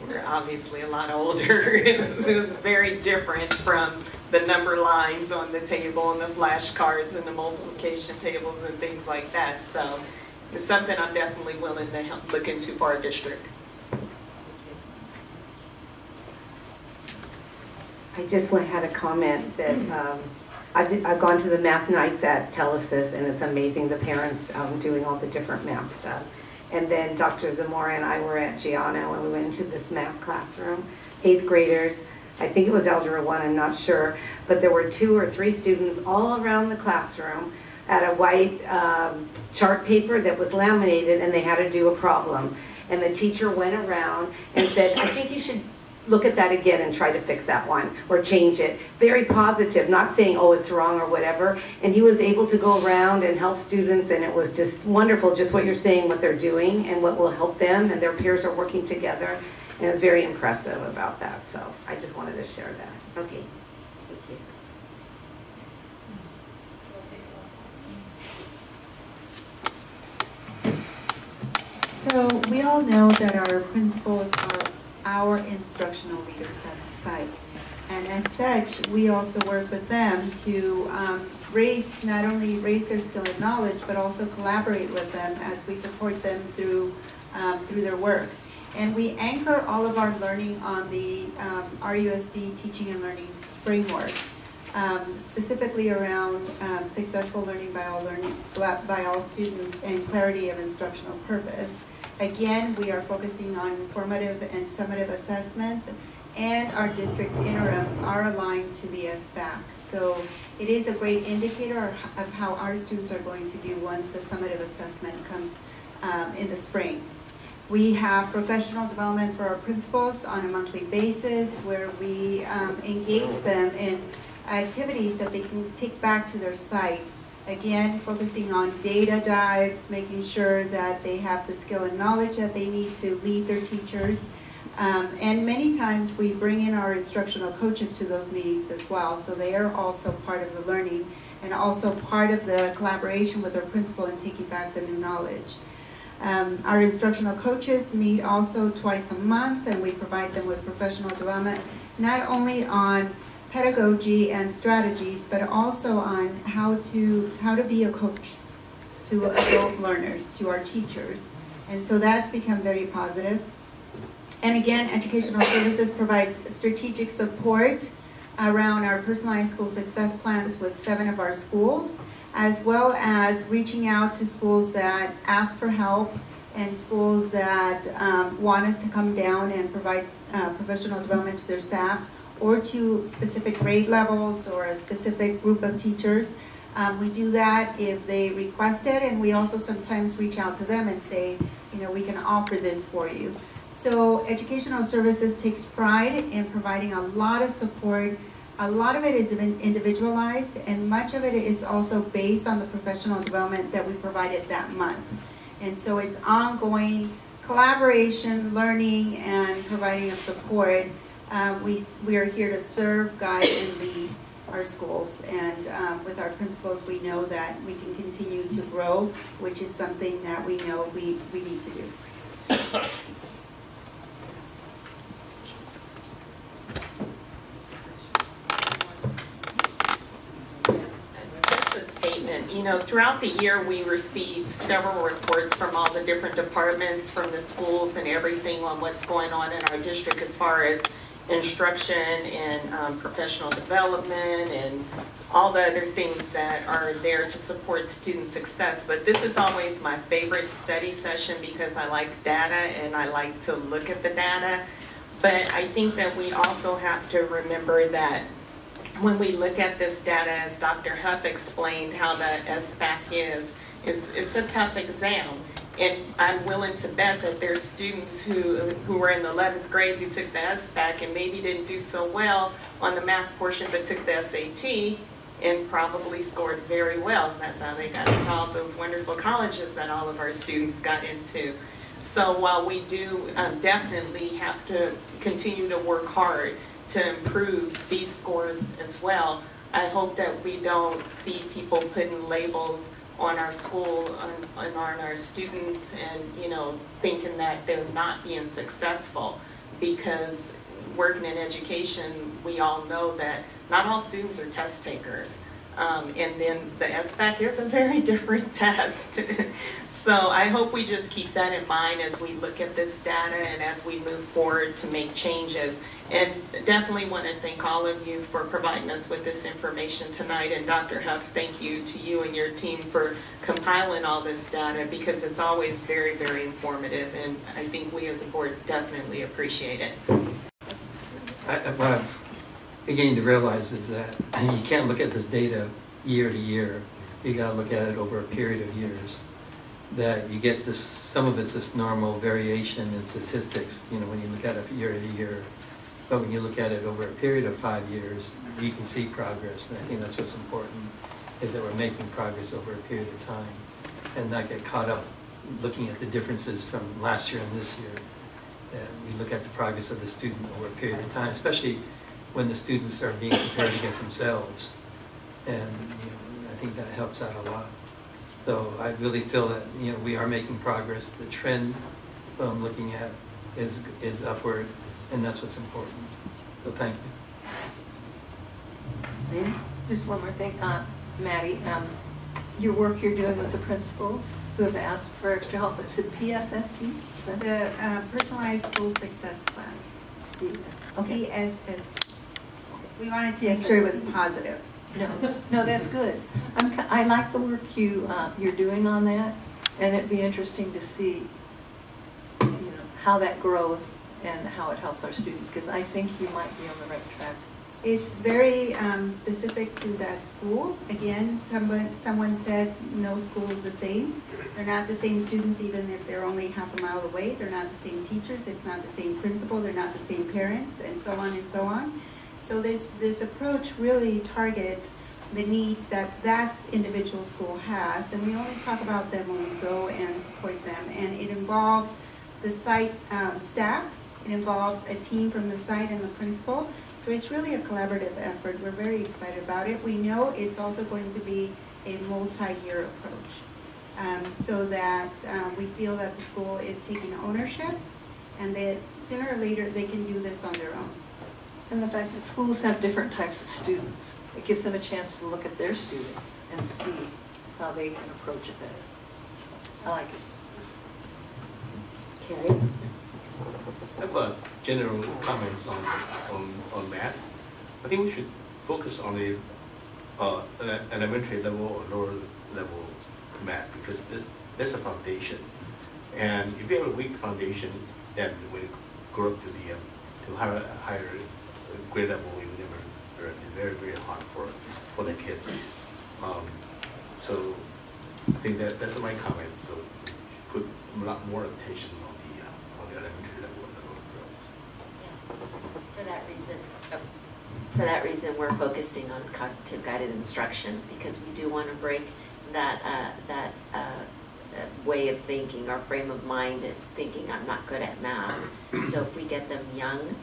we're obviously a lot older. It's very different from the number lines on the table and the flashcards and the multiplication tables and things like that. So it's something I'm definitely willing to help look into for our district. I just had a comment that I've gone to the math nights at Telesis, and it's amazing, the parents doing all the different math stuff. And then Dr. Zamora and I were at Giano, and we went into this math classroom, 8th graders. I think it was Algebra 1, I'm not sure, but there were 2 or 3 students all around the classroom at a white chart paper that was laminated, and they had to do a problem. And the teacher went around and said, I think you should look at that again and try to fix that one or change it. Very positive, not saying, oh, it's wrong or whatever. And he was able to go around and help students, and it was just wonderful, just what you're saying, what they're doing and what will help them, and their peers are working together. And it was very impressive about that. So I just wanted to share that. Okay, thank you. So we all know that our principals are our instructional leaders at the site. And as such, we also work with them to not only raise their skill and knowledge, but also collaborate with them as we support them through their work. And we anchor all of our learning on the RUSD Teaching and Learning Framework, specifically around successful learning by all students and clarity of instructional purpose. Again, we are focusing on formative and summative assessments, and our district interims are aligned to the SBAC. So it is a great indicator of how our students are going to do once the summative assessment comes in the spring. We have professional development for our principals on a monthly basis, where we engage them in activities that they can take back to their site. Again, focusing on data dives, making sure that they have the skill and knowledge that they need to lead their teachers. And many times we bring in our instructional coaches to those meetings as well, so they are also part of the learning. and also part of the collaboration with our principal in taking back the new knowledge. Our instructional coaches meet also twice a month, and we provide them with professional development, not only on pedagogy and strategies, but also on how to be a coach to adult learners, to our teachers. And so that's become very positive. And again, Educational Services provides strategic support around our personalized school success plans with 7 of our schools, as well as reaching out to schools that ask for help and schools that want us to come down and provide professional development to their staffs or to specific grade levels or a specific group of teachers. We do that if they request it, and we also sometimes reach out to them and say, you know, we can offer this for you. So Educational Services takes pride in providing a lot of support. A lot of it is individualized, and much of it is also based on the professional development that we provided that month. And so it's ongoing collaboration, learning, and providing of support. We are here to serve, guide, and lead our schools. And with our principals, we know that we can continue to grow, which is something that we know we need to do. You know, throughout the year we receive several reports from all the different departments, from the schools and everything on what's going on in our district as far as instruction and professional development and all the other things that are there to support student success. But this is always my favorite study session because I like data and I like to look at the data. But I think that we also have to remember that when we look at this data, as Dr. Huff explained how the SBAC is, it's a tough exam. And I'm willing to bet that there's students who were in the 11th grade who took the SBAC and maybe didn't do so well on the math portion, but took the SAT and probably scored very well. That's how they got into all those wonderful colleges that all of our students got into. So while we do definitely have to continue to work hard to improve these scores as well, I hope that we don't see people putting labels on our school, on our students, and you know, thinking that they're not being successful. Because working in education, we all know that not all students are test takers. And then the SBAC is a very different test. So I hope we just keep that in mind as we look at this data and as we move forward to make changes. And definitely want to thank all of you for providing us with this information tonight. And Dr. Huff, thank you to you and your team for compiling all this data, because it's always very, very informative. And I think we as a board definitely appreciate it. What I'm beginning to realize is that you can't look at this data year to year. You got to look at it over a period of years. That you get this, some of it's this normal variation in statistics, you know, when you look at it year to year. But when you look at it over a period of 5 years, you can see progress. And I think that's what's important, is that we're making progress over a period of time and not get caught up looking at the differences from last year and this year. And we look at the progress of the student over a period of time, especially when the students are being compared against themselves. And you know, I think that helps out a lot. So I really feel that, you know, we are making progress. The trend I'm looking at is upward, and that's what's important. So thank you. Just one more thing, Maddie, your work you're doing with the principals who have asked for extra help, it's a PSSC? The Personalized School Success Plans. Okay. PSS. We wanted to make sure it was positive. No, that's good. I like the work you're doing on that, and it'd be interesting to see, you know, how that grows and how it helps our students, because I think you might be on the right track. It's very specific to that school. Again, someone said no school is the same. They're not the same students, even if they're only half a mile away. They're not the same teachers. It's not the same principal. They're not the same parents, and so on and so on. So this approach really targets the needs that individual school has, and we only talk about them when we go and support them. And it involves the site staff It involves a team from the site and the principal. So it's really a collaborative effort. We're very excited about it. We know it's also going to be a multi-year approach, so that we feel that the school is taking ownership and that sooner or later they can do this on their own. And the fact that schools have different types of students, it gives them a chance to look at their student and see how they can approach it better. I like it. Carrie? I have a general comments on math. I think we should focus on the elementary level or lower level math, because that's a foundation. And if you have a weak foundation, then when you grow up to the higher grade level, you never learn. It's very, very hard for the kids. So I think that's my comment. So put a lot more attention on the elementary level and the lower grades. Yes. For that reason, we're focusing on cognitive guided instruction, because we do want to break that way of thinking. Our frame of mind is thinking I'm not good at math. So if we get them young,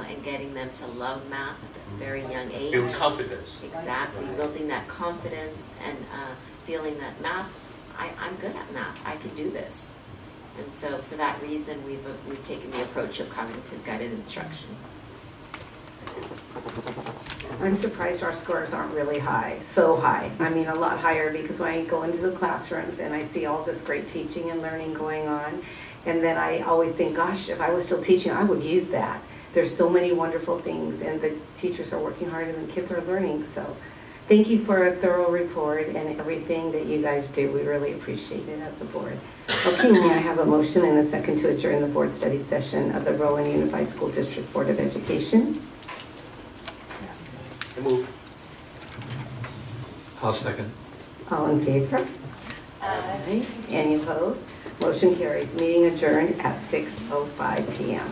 and getting them to love math at a very young age. Build confidence. Exactly, building that confidence and feeling that math, I'm good at math, I can do this. And so for that reason, we've taken the approach of cognitive guided instruction. I'm surprised our scores aren't really high, so high. I mean, a lot higher, because when I go into the classrooms and I see all this great teaching and learning going on, and then I always think, gosh, if I was still teaching, I would use that. There's so many wonderful things, and the teachers are working hard and the kids are learning. So thank you for a thorough report and everything that you guys do. We really appreciate it at the board. Okay, may I have a motion and a second to adjourn the board study session of the Rowan Unified School District Board of Education? Move. I'll second. All in favor? Aye. Any opposed? Motion carries. Meeting adjourned at 6:05 p.m.